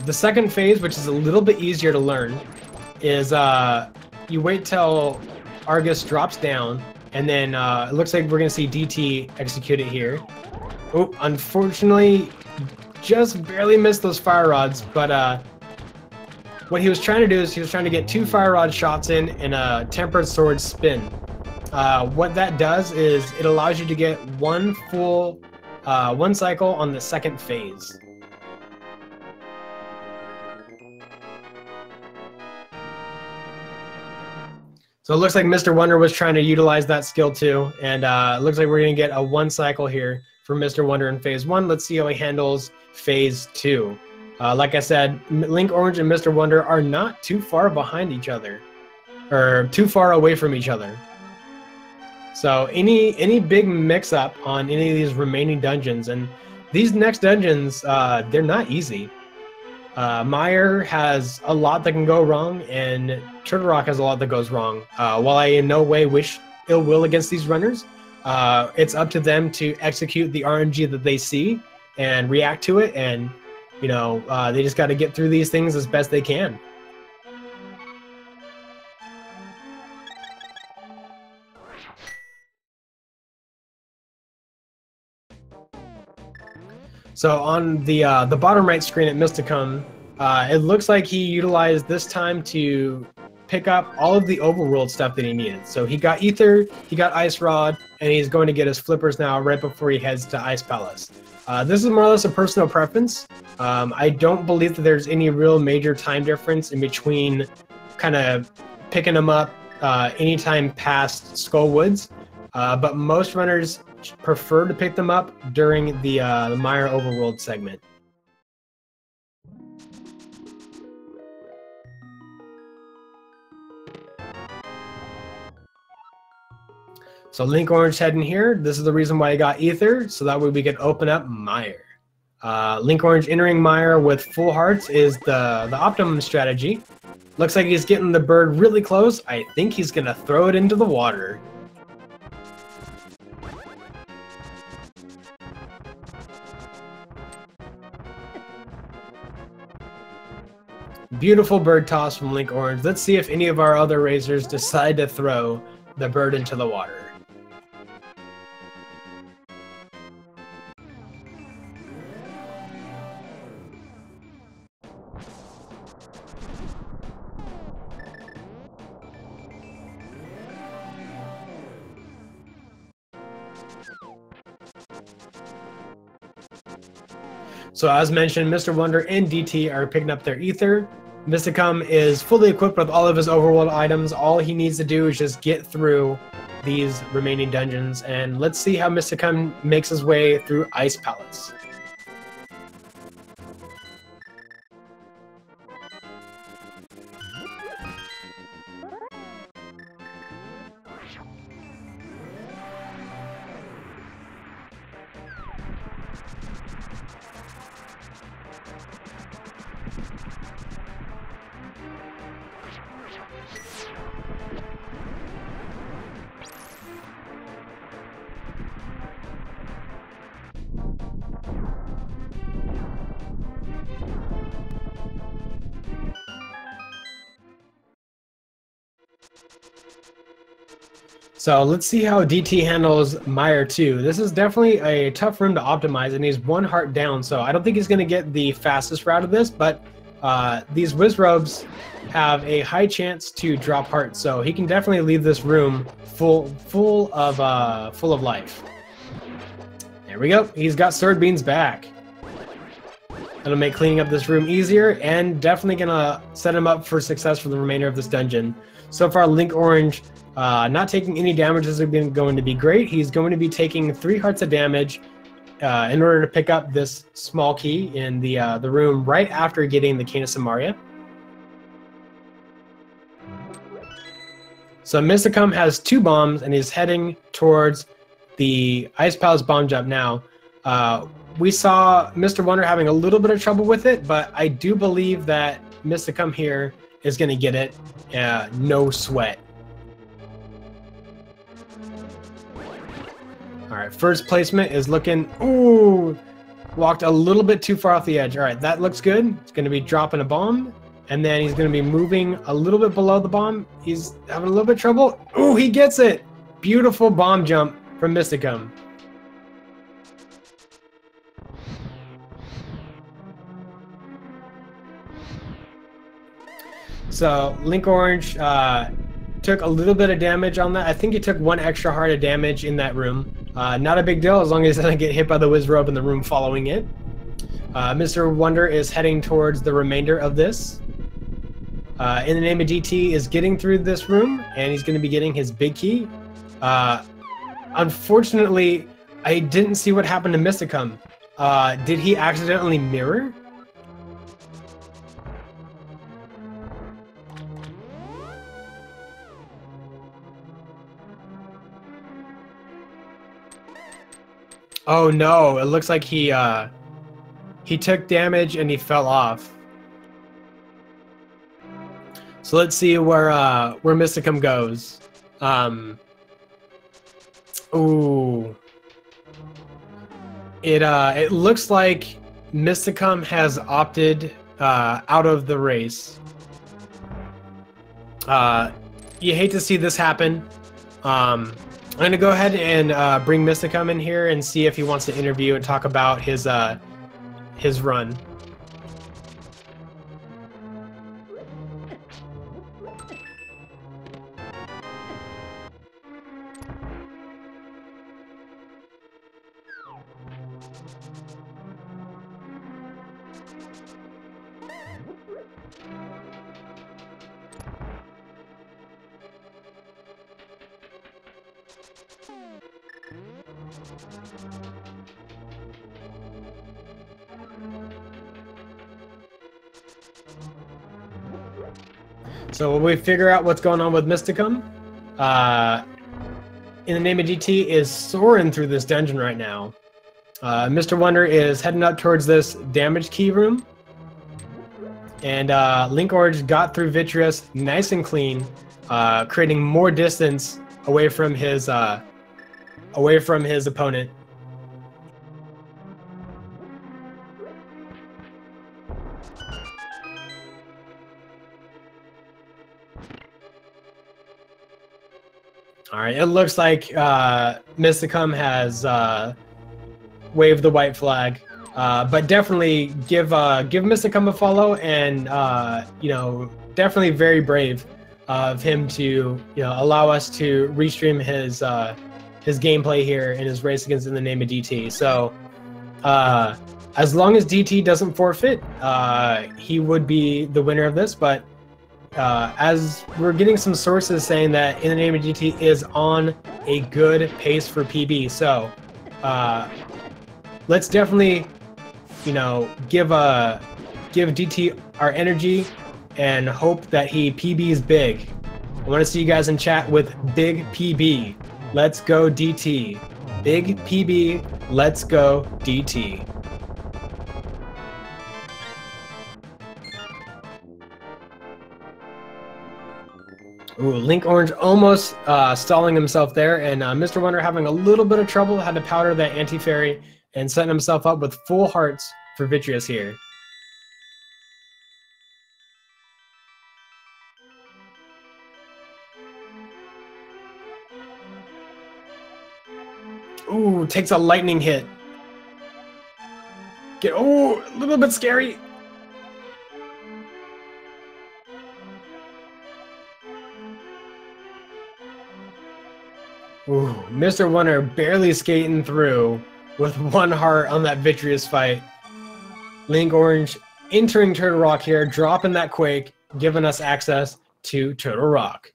The second phase, which is a little bit easier to learn, is you wait till Argus drops down, and then it looks like we're going to see DT execute it here. Oh, unfortunately, just barely missed those fire rods, but what he was trying to do is he was trying to get 2 fire rod shots in and a tempered sword spin. What that does is it allows you to get one cycle on the second phase. So it looks like MrWunder was trying to utilize that skill too, and it looks like we're going to get a 1 cycle here for MrWunder in phase 1. Let's see how he handles phase 2. Like I said, Linkorange and MrWunder are not too far behind each other, or too far away from each other. So any big mix-up on any of these remaining dungeons, and these next dungeons, they're not easy. Meyer has a lot that can go wrong, and Turtle Rock has a lot that goes wrong. While I in no way wish ill will against these runners, it's up to them to execute the RNG that they see and react to it, and you know, they just got to get through these things as best they can. So on the bottom right screen at Mysticum, it looks like he utilized this time to pick up all of the overworld stuff that he needed. So he got Ether, he got Ice Rod, and he's going to get his flippers now right before he heads to Ice Palace. This is more or less a personal preference. I don't believe that there's any real major time difference in between kind of picking them up anytime past Skull Woods, but most runners prefer to pick them up during the Meyer Overworld segment. So Linkorange heading here. This is the reason why I got Ether, so that way we can open up Meyer. Linkorange entering Meyer with full hearts is the optimum strategy. Looks like he's getting the bird really close. I think he's gonna throw it into the water. Beautiful bird toss from Linkorange. Let's see if any of our other racers decide to throw the bird into the water. So as mentioned, MrWunder and DT are picking up their Ether. Mysticum is fully equipped with all of his overworld items. All he needs to do is just get through these remaining dungeons, and let's see how Mysticum makes his way through Ice Palace. So let's see how DT handles Meyer 2. This is definitely a tough room to optimize, and he's 1 heart down, so I don't think he's going to get the fastest route of this, but these Wizrobes have a high chance to drop hearts, so he can definitely leave this room full of life. There we go. He's got Sword Beans back. That'll make cleaning up this room easier, and definitely going to set him up for success for the remainder of this dungeon. So far, Linkorange not taking any damage is going to be great. He's going to be taking 3 hearts of damage in order to pick up this small key in the room right after getting the Cane of Samaria. So Mysticum has 2 bombs and is heading towards the Ice Palace bomb jump now. We saw MrWunder having a little bit of trouble with it, but I do believe that Mysticum here is going to get it. No sweat. All right, first placement is looking, ooh, walked a little bit too far off the edge. All right, that looks good. It's going to be dropping a bomb, and then he's going to be moving a little bit below the bomb. He's having a little bit of trouble. Ooh, he gets it. Beautiful bomb jump from Mysticum. So Linkorange took a little bit of damage on that. I think he took 1 extra heart of damage in that room. Not a big deal as long as he doesn't get hit by the whiz robe in the room following it. MrWunder is heading towards the remainder of this. In the Name of DT is getting through this room, and he's going to be getting his big key. Unfortunately, I didn't see what happened to Mysticum. Did he accidentally mirror? Oh no, it looks like he took damage and he fell off. So let's see where Mysticum goes. Ooh. It looks like Mysticum has opted out of the race. You hate to see this happen. I'm going to go ahead and bring Mysticum in here and see if he wants to interview and talk about his run. So when we figure out what's going on with Mysticum, in the Name of DT is soaring through this dungeon right now. MrWunder is heading up towards this damage key room. And Linkorange got through Vitreous nice and clean, creating more distance away from his opponent. All right, it looks like Mysticum has waved the white flag, but definitely give Mysticum a follow, and definitely very brave of him to allow us to restream his gameplay here in his race against In the Name of DT. So as long as DT doesn't forfeit, he would be the winner of this, but as we're getting some sources saying that In the Name of DT is on a good pace for PB, so let's definitely, give DT our energy and hope that he PBs big. I want to see you guys in chat with big PB. Let's go DT. Big PB. Let's go DT. Ooh, Linkorange almost stalling himself there, and MrWunder having a little bit of trouble, had to powder that anti-fairy and setting himself up with full hearts for Vitreous here. Ooh, takes a lightning hit. Oh, a little bit scary. Ooh, MrWunder barely skating through with 1 heart on that Vitreous fight. Linkorange entering Turtle Rock here, dropping that Quake, giving us access to Turtle Rock.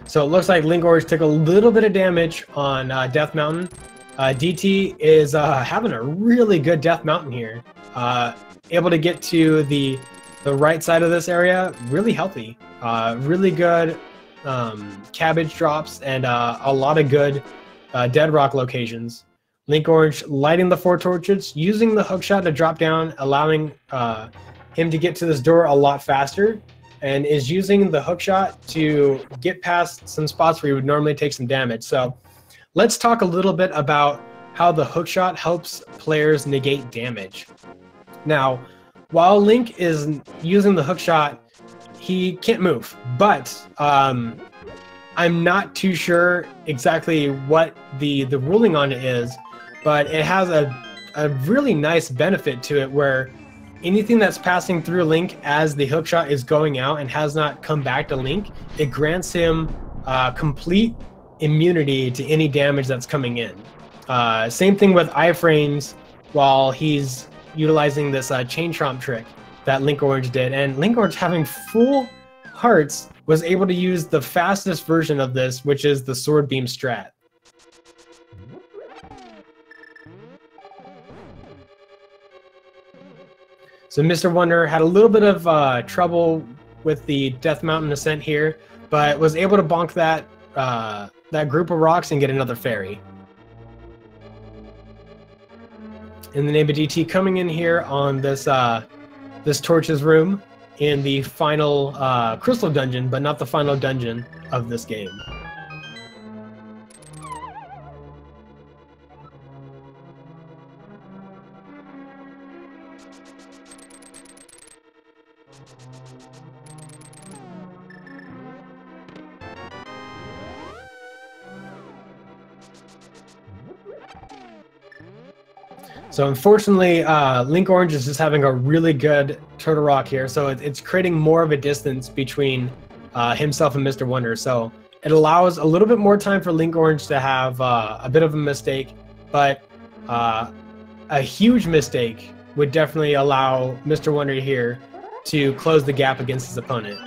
So it looks like Linkorange took a little bit of damage on Death Mountain. DT is having a really good Death Mountain here. Able to get to the right side of this area, really healthy. Really good cabbage drops and a lot of good dead rock locations. Linkorange lighting the 4 torches, using the hookshot to drop down, allowing him to get to this door a lot faster, and is using the hookshot to get past some spots where you would normally take some damage. So let's talk a little bit about how the hookshot helps players negate damage. Now, while Link is using the hookshot, he can't move, but I'm not too sure exactly what the ruling on it is, but it has a really nice benefit to it where anything that's passing through Link as the hookshot is going out and has not come back to Link, it grants him complete immunity to any damage that's coming in. Same thing with iframes while he's utilizing this chain chomp trick that Linkorange did. And Linkorange, having full hearts, was able to use the fastest version of this, which is the sword beam strat. So MrWunder had a little bit of trouble with the Death Mountain ascent here, but was able to bonk that that group of rocks and get another fairy. In the name of DT, coming in here on this this torches room in the final crystal dungeon, but not the final dungeon of this game. So unfortunately, Linkorange is just having a really good turtle rock here, so it's creating more of a distance between himself and MrWunder. So it allows a little bit more time for Linkorange to have a bit of a mistake, but a huge mistake would definitely allow MrWunder here to close the gap against his opponent.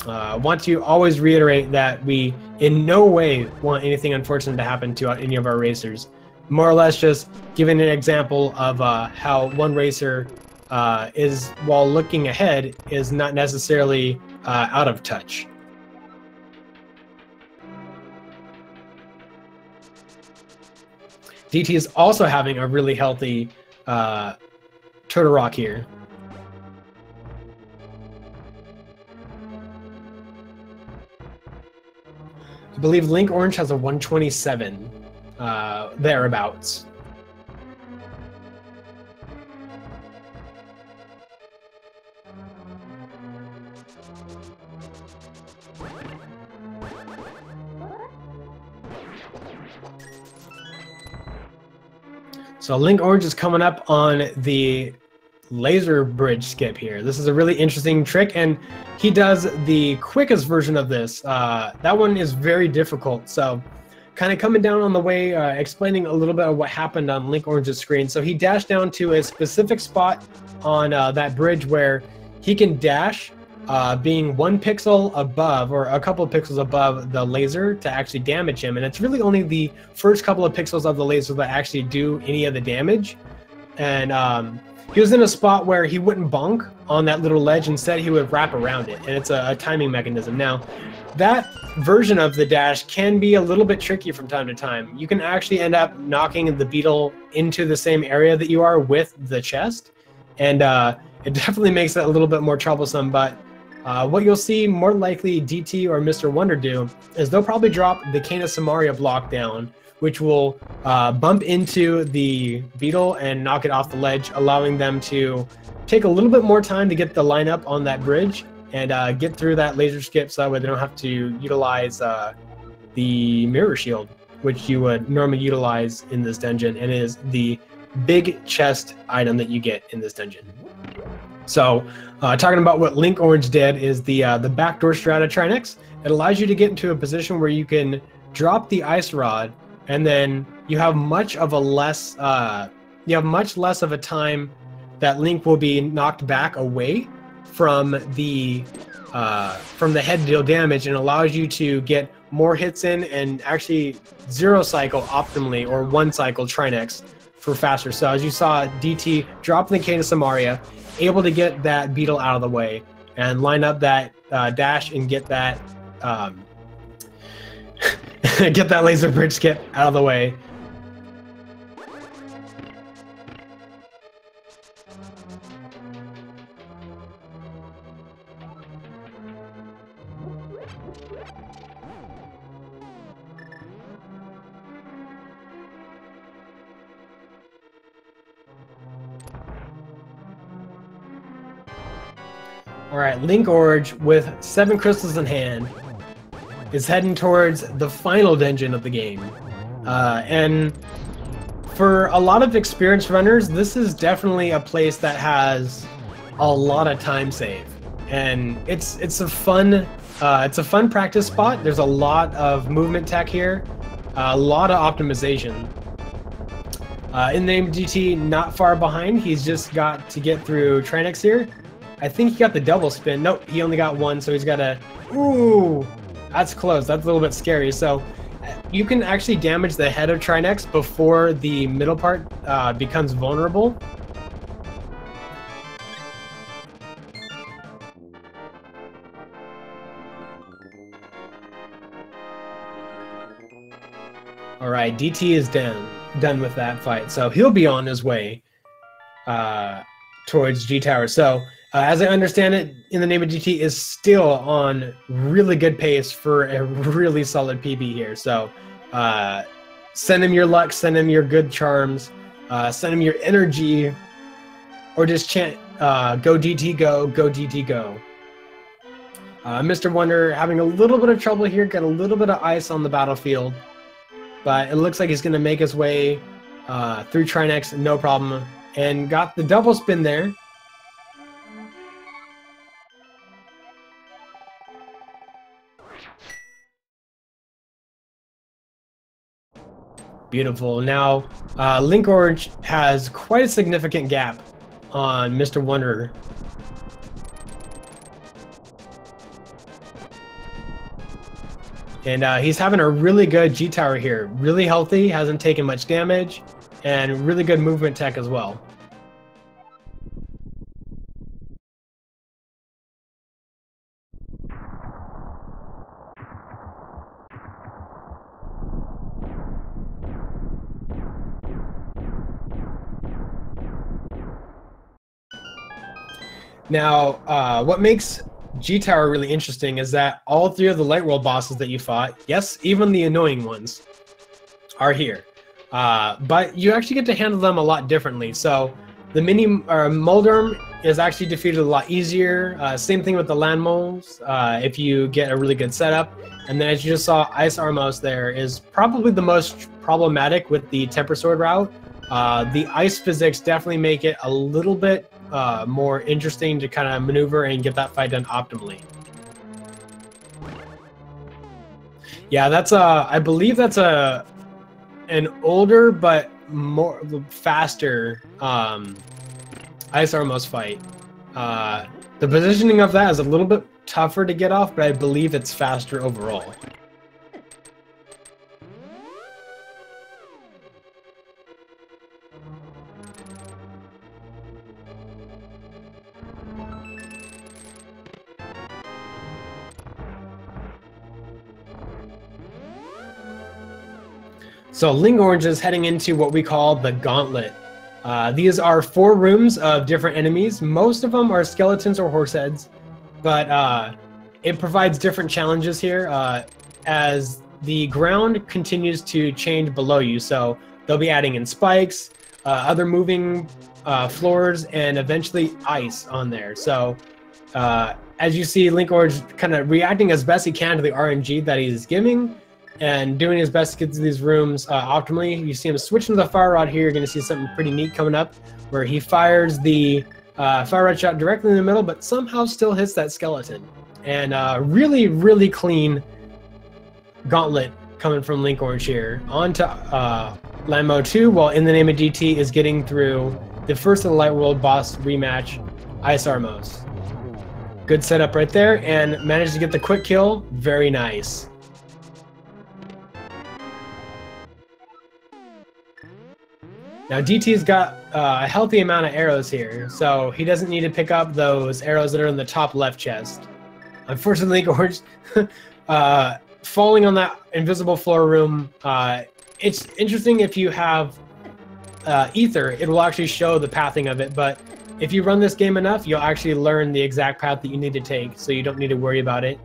I want to always reiterate that we in no way want anything unfortunate to happen to any of our racers. More or less just giving an example of how one racer is, while looking ahead, is not necessarily out of touch. DT is also having a really healthy turtle rock here. I believe Linkorange has a 127. Thereabouts. So Linkorange is coming up on the laser bridge skip here. This is a really interesting trick, and he does the quickest version of this. That one is very difficult, so kind of coming down on the way, explaining a little bit of what happened on Linkorange's screen. So he dashed down to a specific spot on that bridge where he can dash, being 1 pixel above or a couple of pixels above the laser to actually damage him. And it's really only the first couple of pixels of the laser that actually do any of the damage. And he was in a spot where he wouldn't bonk on that little ledge. Instead, he would wrap around it. And it's a timing mechanism. Now, that version of the dash can be a little bit tricky from time to time. You can actually end up knocking the beetle into the same area that you are with the chest, and it definitely makes it a little bit more troublesome. But what you'll see more likely DT or MrWunder do is they'll probably drop the Cane of Samaria block down, which will bump into the beetle and knock it off the ledge, allowing them to take a little bit more time to get the lineup on that bridge and get through that laser skip, so that way they don't have to utilize the mirror shield, which you would normally utilize in this dungeon, and is the big chest item that you get in this dungeon. So talking about what Linkorange did is the backdoor strata Trinex. It allows you to get into a position where you can drop the ice rod, and then you have much less of a time that Link will be knocked back away from the from the head to deal damage, and allows you to get more hits in and actually 0 cycle optimally, or 1 cycle Trinex for faster. So as you saw, DT drop the K to Samaria, able to get that beetle out of the way and line up that dash and get that get that laser bridge skip out of the way. All right, Linkorange with 7 crystals in hand is heading towards the final dungeon of the game. And for a lot of experienced runners, this is definitely a place that has a lot of time save. And it's a fun practice spot. There's a lot of movement tech here, a lot of optimization. inthenameofDT not far behind. He's just got to get through Trinex here. I think he got the double spin. Nope, he only got 1, so he's got a... Ooh, that's close. That's a little bit scary. So you can actually damage the head of Trinex before the middle part becomes vulnerable. All right, DT is done with that fight, so he'll be on his way towards G Tower. So as I understand it, inthenameofDT is still on really good pace for a really solid PB here. So send him your luck, send him your good charms, send him your energy, or just chant go DT go, go DT go. MrWunder having a little bit of trouble here, got a little bit of ice on the battlefield, but it looks like he's going to make his way through Trinex, no problem, and got the double spin there. Beautiful. Now, Linkorange has quite a significant gap on MrWunder. And he's having a really good G Tower here. Really healthy, hasn't taken much damage, and really good movement tech as well. Now, what makes G Tower really interesting is that all 3 of the Light World bosses that you fought, yes, even the annoying ones, are here. But you actually get to handle them a lot differently. So the mini Mulderm is actually defeated a lot easier. Same thing with the land moles if you get a really good setup. And then as you just saw, Ice Armos there is probably the most problematic with the Temper Sword route. The ice physics definitely make it a little bit more interesting to kind of maneuver and get that fight done optimally. Yeah, that's I believe that's an older but more faster Ice Armos fight. The positioning of that is a little bit tougher to get off, but I believe it's faster overall. So Linkorange is heading into what we call the Gauntlet. These are 4 rooms of different enemies. Most of them are skeletons or horse heads, but it provides different challenges here as the ground continues to change below you. So they'll be adding in spikes, other moving floors, and eventually ice on there. So as you see, Linkorange kind of reacting as best he can to the RNG that he's giving, and doing his best to get to these rooms optimally. You see him switching to the fire rod here. You're going to see something pretty neat coming up, where he fires the fire rod shot directly in the middle, but somehow still hits that skeleton. And really, really clean gauntlet coming from Linkorange here. On to Land Mode 2, while inthenameofDT is getting through the first of the Light World boss rematch, Ice Armos. Good setup right there, and managed to get the quick kill. Very nice. Now DT's got a healthy amount of arrows here, so he doesn't need to pick up those arrows that are in the top left chest. Unfortunately, Linkorange falling on that invisible floor room. It's interesting if you have Ether, it will actually show the pathing of it, but if you run this game enough, you'll actually learn the exact path that you need to take, so you don't need to worry about it.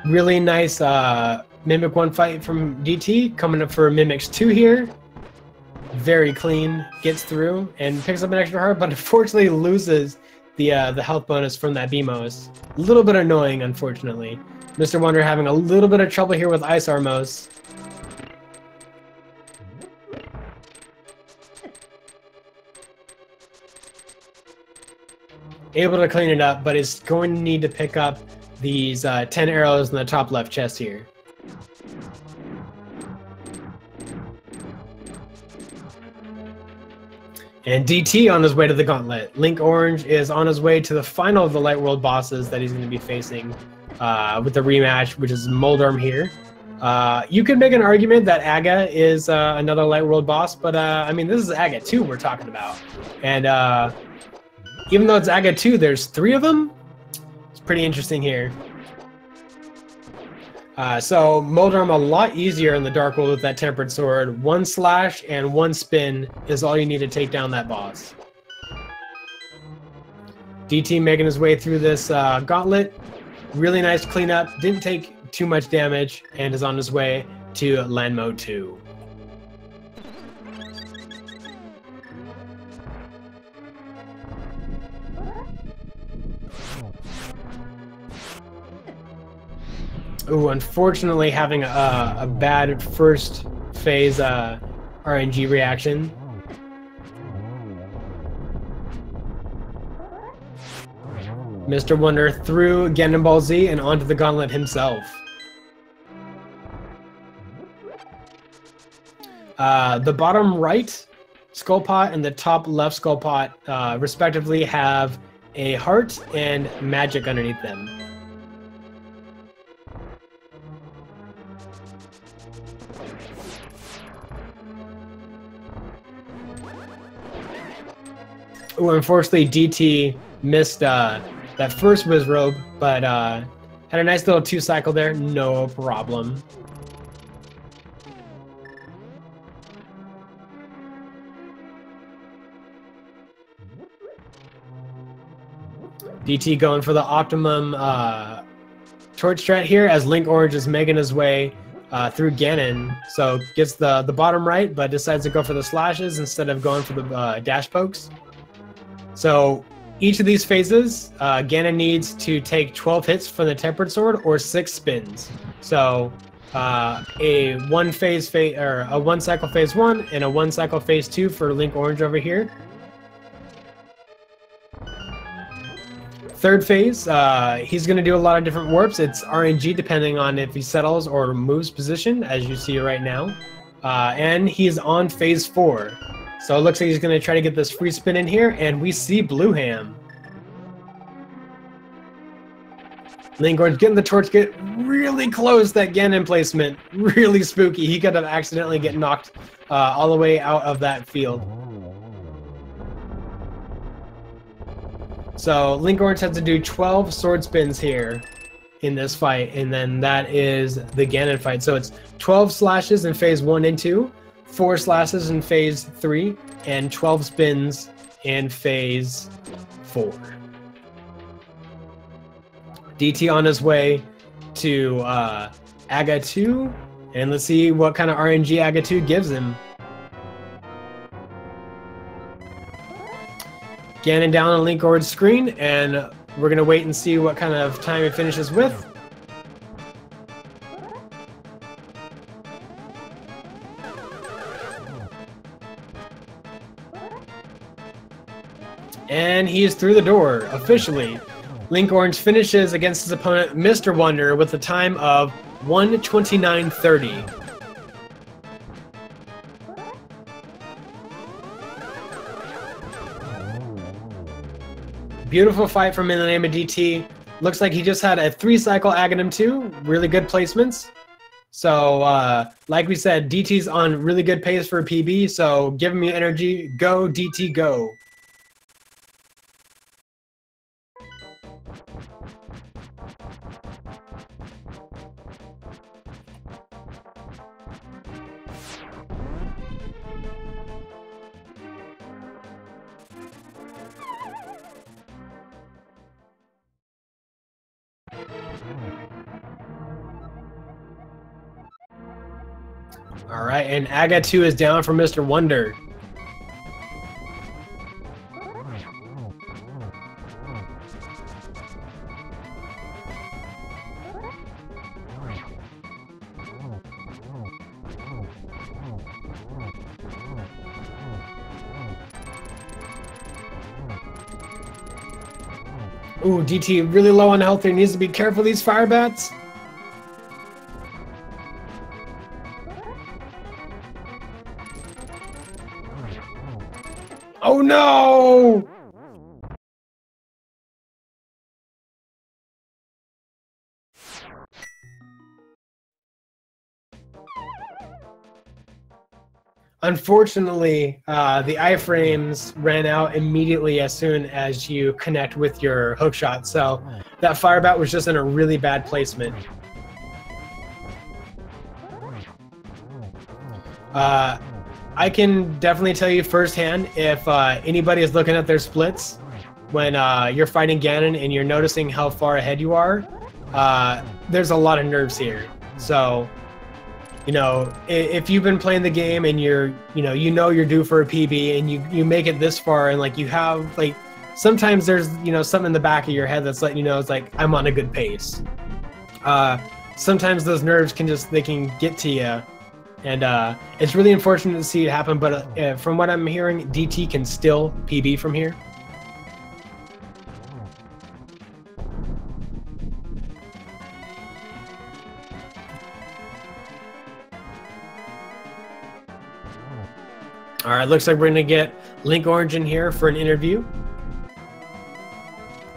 Really nice Mimic 1 fight from DT, coming up for Mimics 2 here. Very clean, gets through, and picks up an extra heart, but unfortunately loses the health bonus from that BMOS. A little bit annoying, unfortunately. MrWunder having a little bit of trouble here with Ice Armos. Able to clean it up, but is going to need to pick up these 10 arrows in the top left chest here. And DT on his way to the gauntlet. Linkorange is on his way to the final of the Light World bosses that he's going to be facing with the rematch, which is Moldorm here. You could make an argument that Aga is another Light World boss, but I mean, this is Aga 2 we're talking about. And even though it's Aga 2, there's 3 of them. It's pretty interesting here. So Moldorm a lot easier in the Dark World with that Tempered Sword. 1 slash and 1 spin is all you need to take down that boss. DT making his way through this gauntlet. Really nice cleanup. Didn't take too much damage and is on his way to Land Mode 2. Ooh, unfortunately having a bad first phase RNG reaction. MrWunder through Ganon Ball Z and onto the gauntlet himself. The bottom right skull pot and the top left skull pot respectively have a heart and magic underneath them. Ooh, unfortunately, DT missed that first Wizrobe, but had a nice little 2 cycle there, no problem. DT going for the optimum torch strat here as Linkorange is making his way through Ganon. So gets the bottom right, but decides to go for the slashes instead of going for the dash pokes. So each of these phases, Ganon needs to take 12 hits from the Tempered Sword or 6 spins. So a 1 cycle phase 1 and a 1 cycle phase 2 for Linkorange over here. Third phase, he's going to do a lot of different warps. It's RNG depending on if he settles or moves position, as you see right now. And he's on phase 4. So it looks like he's going to try to get this free spin in here, and we see Blue Ham. Linkorange getting the torch, get really close, that Ganon placement. Really spooky. He could have accidentally get knocked all the way out of that field. So Linkorange has to do 12 sword spins here in this fight, and then that is the Ganon fight. So it's 12 slashes in phase 1 and 2. 4 slashes in phase 3 and 12 spins in phase 4. DT on his way to Aga 2, and let's see what kind of RNG Aga 2 gives him. Ganon down on Linkorange's screen, and we're gonna wait and see what kind of time it finishes with. And he is through the door, officially. Linkorange finishes against his opponent, MrWunder, with a time of 1:29:30. Beautiful fight from In the Name of DT. Looks like he just had a 3-cycle Aghanim 2. Really good placements. So, like we said, DT's on really good pace for a PB, so give him your energy. Go, DT, go. All right, and Aga 2 is down for MrWunder. Ooh, DT really low on health here. Needs to be careful of these fire bats. Oh no! Unfortunately, the iframes ran out immediately as soon as you connect with your hook shot, so that fire bat was just in a really bad placement. I can definitely tell you firsthand, if anybody is looking at their splits when you're fighting Ganon and you're noticing how far ahead you are, there's a lot of nerves here. So, you know, if you've been playing the game and you know you're due for a PB and you make it this far and like you have like, sometimes there's, you know, something in the back of your head that's letting you know it's like, I'm on a good pace. Sometimes those nerves can get to you. And it's really unfortunate to see it happen, but from what I'm hearing, DT can still PB from here. All right, looks like we're gonna get Linkorange in here for an interview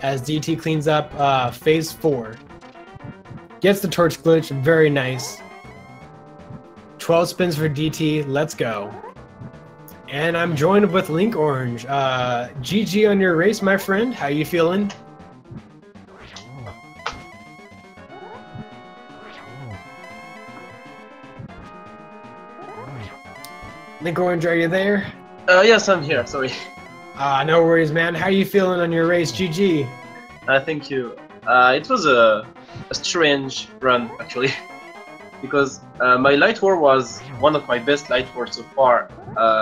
as DT cleans up phase 4. Gets the torch glitch, very nice. 12 spins for DT, let's go. And I'm joined with Linkorange. GG on your race, my friend. How you feeling? Linkorange, are you there? Yes, I'm here, sorry. No worries, man. How you feeling on your race? GG. Thank you. It was a strange run, actually. Because my light war was one of my best light wars so far.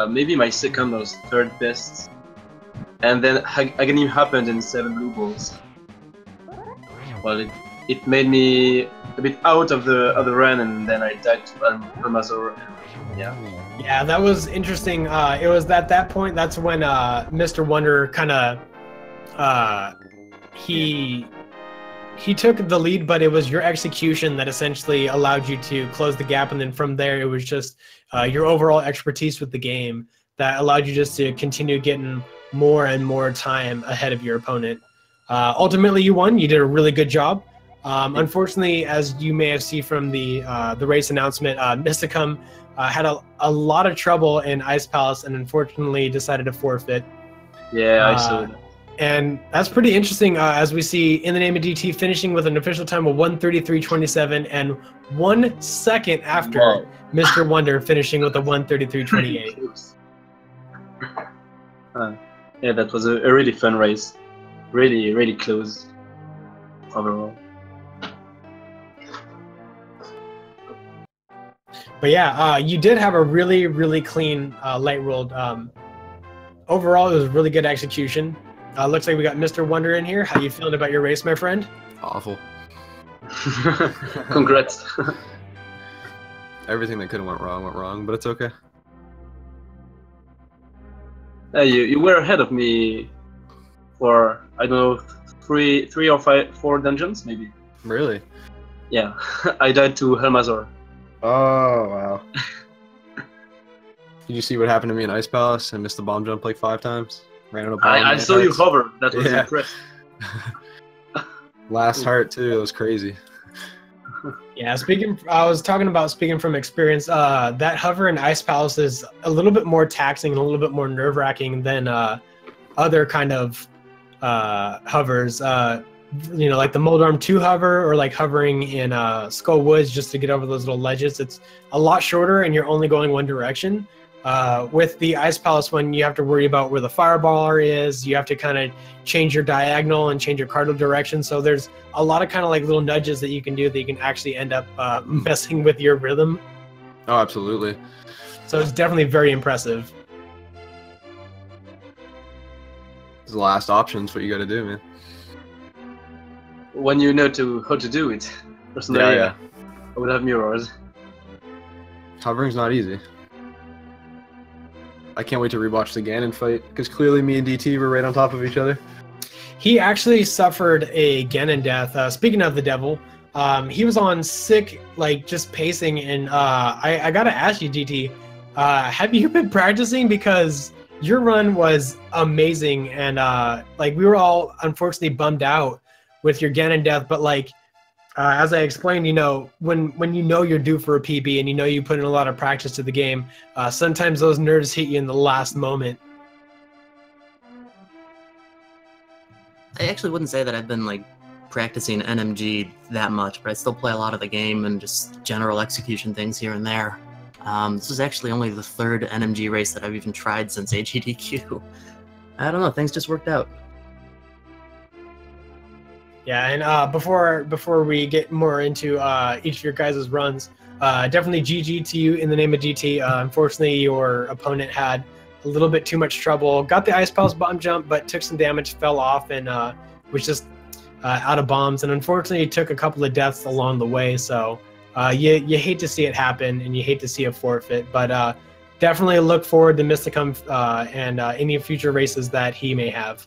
Maybe my second or third best. And then Aghanim happened in 7 blue balls. Well, it made me a bit out of the run, and then I died to Almazor. Yeah. Yeah, that was interesting. It was at that point, that's when MrWunder kind of he took the lead, but it was your execution that essentially allowed you to close the gap, and then from there it was just your overall expertise with the game that allowed you just to continue getting more and more time ahead of your opponent. Ultimately, you won. You did a really good job. Unfortunately, as you may have seen from the race announcement, Mysticum had a lot of trouble in Ice Palace and unfortunately decided to forfeit. Yeah, I saw that. And that's pretty interesting as we see In the Name of DT finishing with an official time of 1:33.27 and 1 second after MrWunder finishing with a 1:33.28. Yeah, that was a really fun race. Really, really close overall. But yeah, you did have a really, really clean light world. Overall, it was really good execution. Looks like we got MrWunder in here. How you feeling about your race, my friend? Awful. Congrats. Everything that could have went wrong, but it's okay. You were ahead of me for, I don't know, three or four dungeons, maybe. Really? Yeah, I died to Helmazor. Oh, wow. Did you see what happened to me in Ice Palace? I missed the bomb jump like 5 times. Ran out of bombs. I saw you hover. That was Yeah. impressive. Last heart too. It was crazy. Yeah, I was talking about speaking from experience. That hover in Ice Palace is a little bit more taxing and a little bit more nerve-wracking than other kind of hovers. You know, like the Moldarm 2 hover, or like hovering in Skull Woods just to get over those little ledges. It's a lot shorter, and you're only going one direction. With the Ice Palace one, you have to worry about where the fireballer is. You have to kind of change your diagonal and change your cardinal direction. So there's a lot of kind of like little nudges that you can do that you can actually end up messing with your rhythm. Oh, absolutely. So it's definitely very impressive. It's the last option's what you got to do, man. When you know how to do it. Personally, Yeah. I would have mirrors. Hovering's not easy. I can't wait to rewatch the Ganon fight, because clearly me and DT were right on top of each other. He actually suffered a Ganon death. Speaking of the devil, he was on sick, like just pacing, and I gotta ask you, DT, have you been practicing? Because your run was amazing, and like we were all unfortunately bummed out with your Ganon death, but like as I explained, you know, when you know you're due for a PB and you know you put in a lot of practice to the game, sometimes those nerves hit you in the last moment. I actually wouldn't say that I've been like practicing NMG that much, but I still play a lot of the game and just general execution things here and there. This is actually only the third NMG race that I've even tried since AGDQ. I don't know, things just worked out. Yeah, and before we get more into each of your guys' runs, definitely GG to you in the name of DT. Unfortunately, your opponent had a little bit too much trouble. Got the Ice Palace bomb jump, but took some damage, fell off, and was just out of bombs. And unfortunately, took a couple of deaths along the way. So you hate to see it happen, and you hate to see a forfeit. But definitely look forward to Mysticum and any future races that he may have.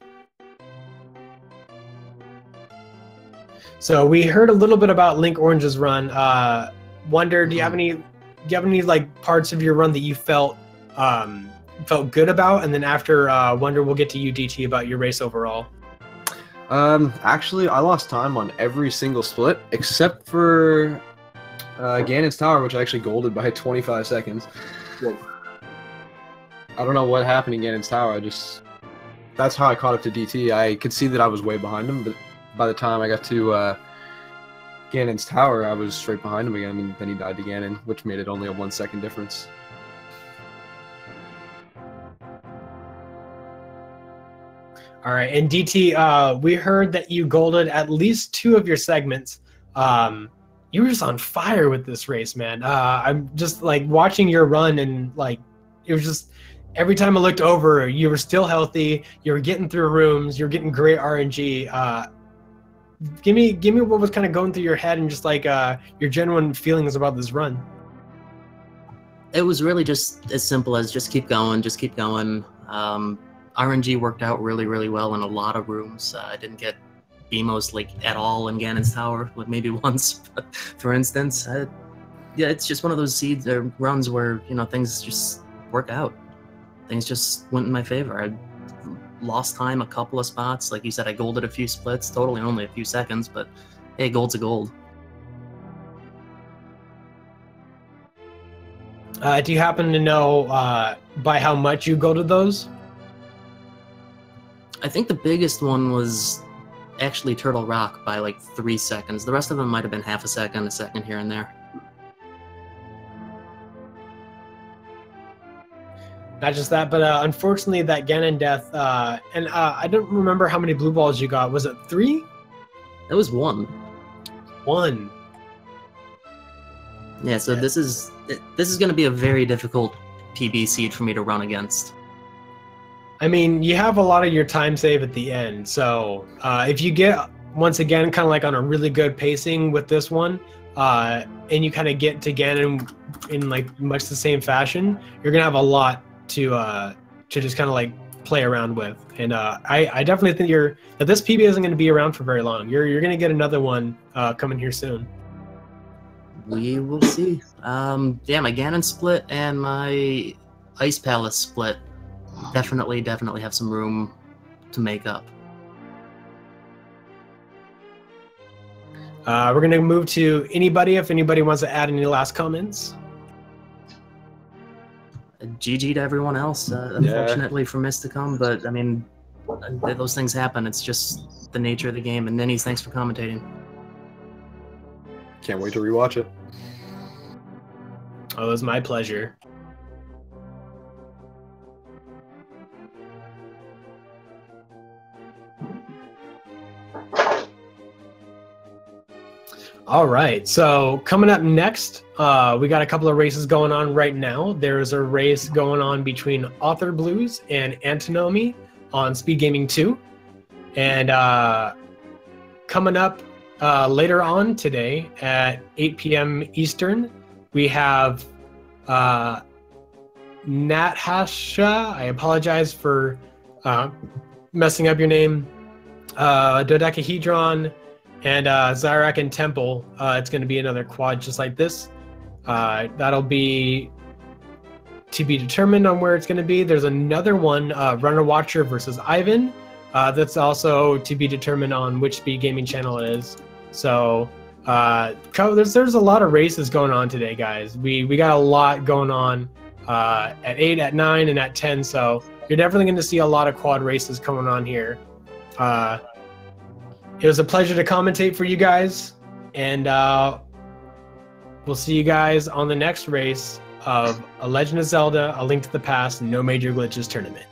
So we heard a little bit about Linkorange's run. Wunder, do you have any like parts of your run that you felt good about? And then after Wunder, we'll get to you, DT, about your race overall. Actually, I lost time on every single split except for Ganon's Tower, which I actually golded by 25 seconds. Whoa. I don't know what happened in Ganon's Tower. That's how I caught up to DT. I could see that I was way behind him, but by the time I got to Ganon's Tower, I was straight behind him again, and then he died to Ganon, which made it only a 1 second difference. All right, and DT, we heard that you golded at least 2 of your segments. You were just on fire with this race, man. I'm just like watching your run, and like it was just every time I looked over, you were still healthy. You were getting through rooms. You're getting great RNG. Give me what was kind of going through your head and just like your genuine feelings about this run. It was really just as simple as just keep going, just keep going. RNG worked out really, really well in a lot of rooms. I didn't get BMOs like at all in Ganon's Tower, like maybe once, for instance. Yeah, it's just one of those seeds or runs where, you know, things just work out. Things just went in my favor. I lost time a couple of spots. Like you said, I golded a few splits, totally only a few seconds, but hey, gold's a gold. Do you happen to know by how much you golded those? I think the biggest one was actually Turtle Rock by like 3 seconds. The rest of them might have been half a second here and there. Not just that, but unfortunately that Ganon death, and I don't remember how many blue balls you got. Was it 3? It was 1. 1. Yeah, so this is going to be a very difficult PB seed for me to run against. I mean, you have a lot of your time save at the end, so if you get, once again, kind of like on a really good pacing with this one, and you kind of get to Ganon in like much the same fashion, you're gonna have a lot to just kind of like play around with. And I definitely think that this PB isn't going to be around for very long. You're going to get another one coming here soon. We will see. Yeah, my Ganon split and my Ice Palace split definitely have some room to make up. We're gonna move to anybody if anybody wants to add any last comments. GG to everyone else, unfortunately for Mysticum, but I mean, those things happen. It's just the nature of the game. And Ninnies, thanks for commentating. Can't wait to rewatch it. Oh, it was my pleasure. All right, so coming up next, we got a couple of races going on right now. There's a race going on between Author Blues and Antinomy on Speed Gaming 2. And coming up later on today at 8 p.m. Eastern, we have Nathasha, I apologize for messing up your name, Dodecahedron, and Zyrak and Temple. It's going to be another quad just like this. That'll be to be determined on where it's going to be. There's another one, Runner Watcher versus Ivan. That's also to be determined on which Speed Gaming channel it is. So there's a lot of races going on today, guys. We got a lot going on at 8, at 9, and at 10. So you're definitely going to see a lot of quad races coming on here. It was a pleasure to commentate for you guys, and we'll see you guys on the next race of A Legend of Zelda: A Link to the Past No Major Glitches tournament.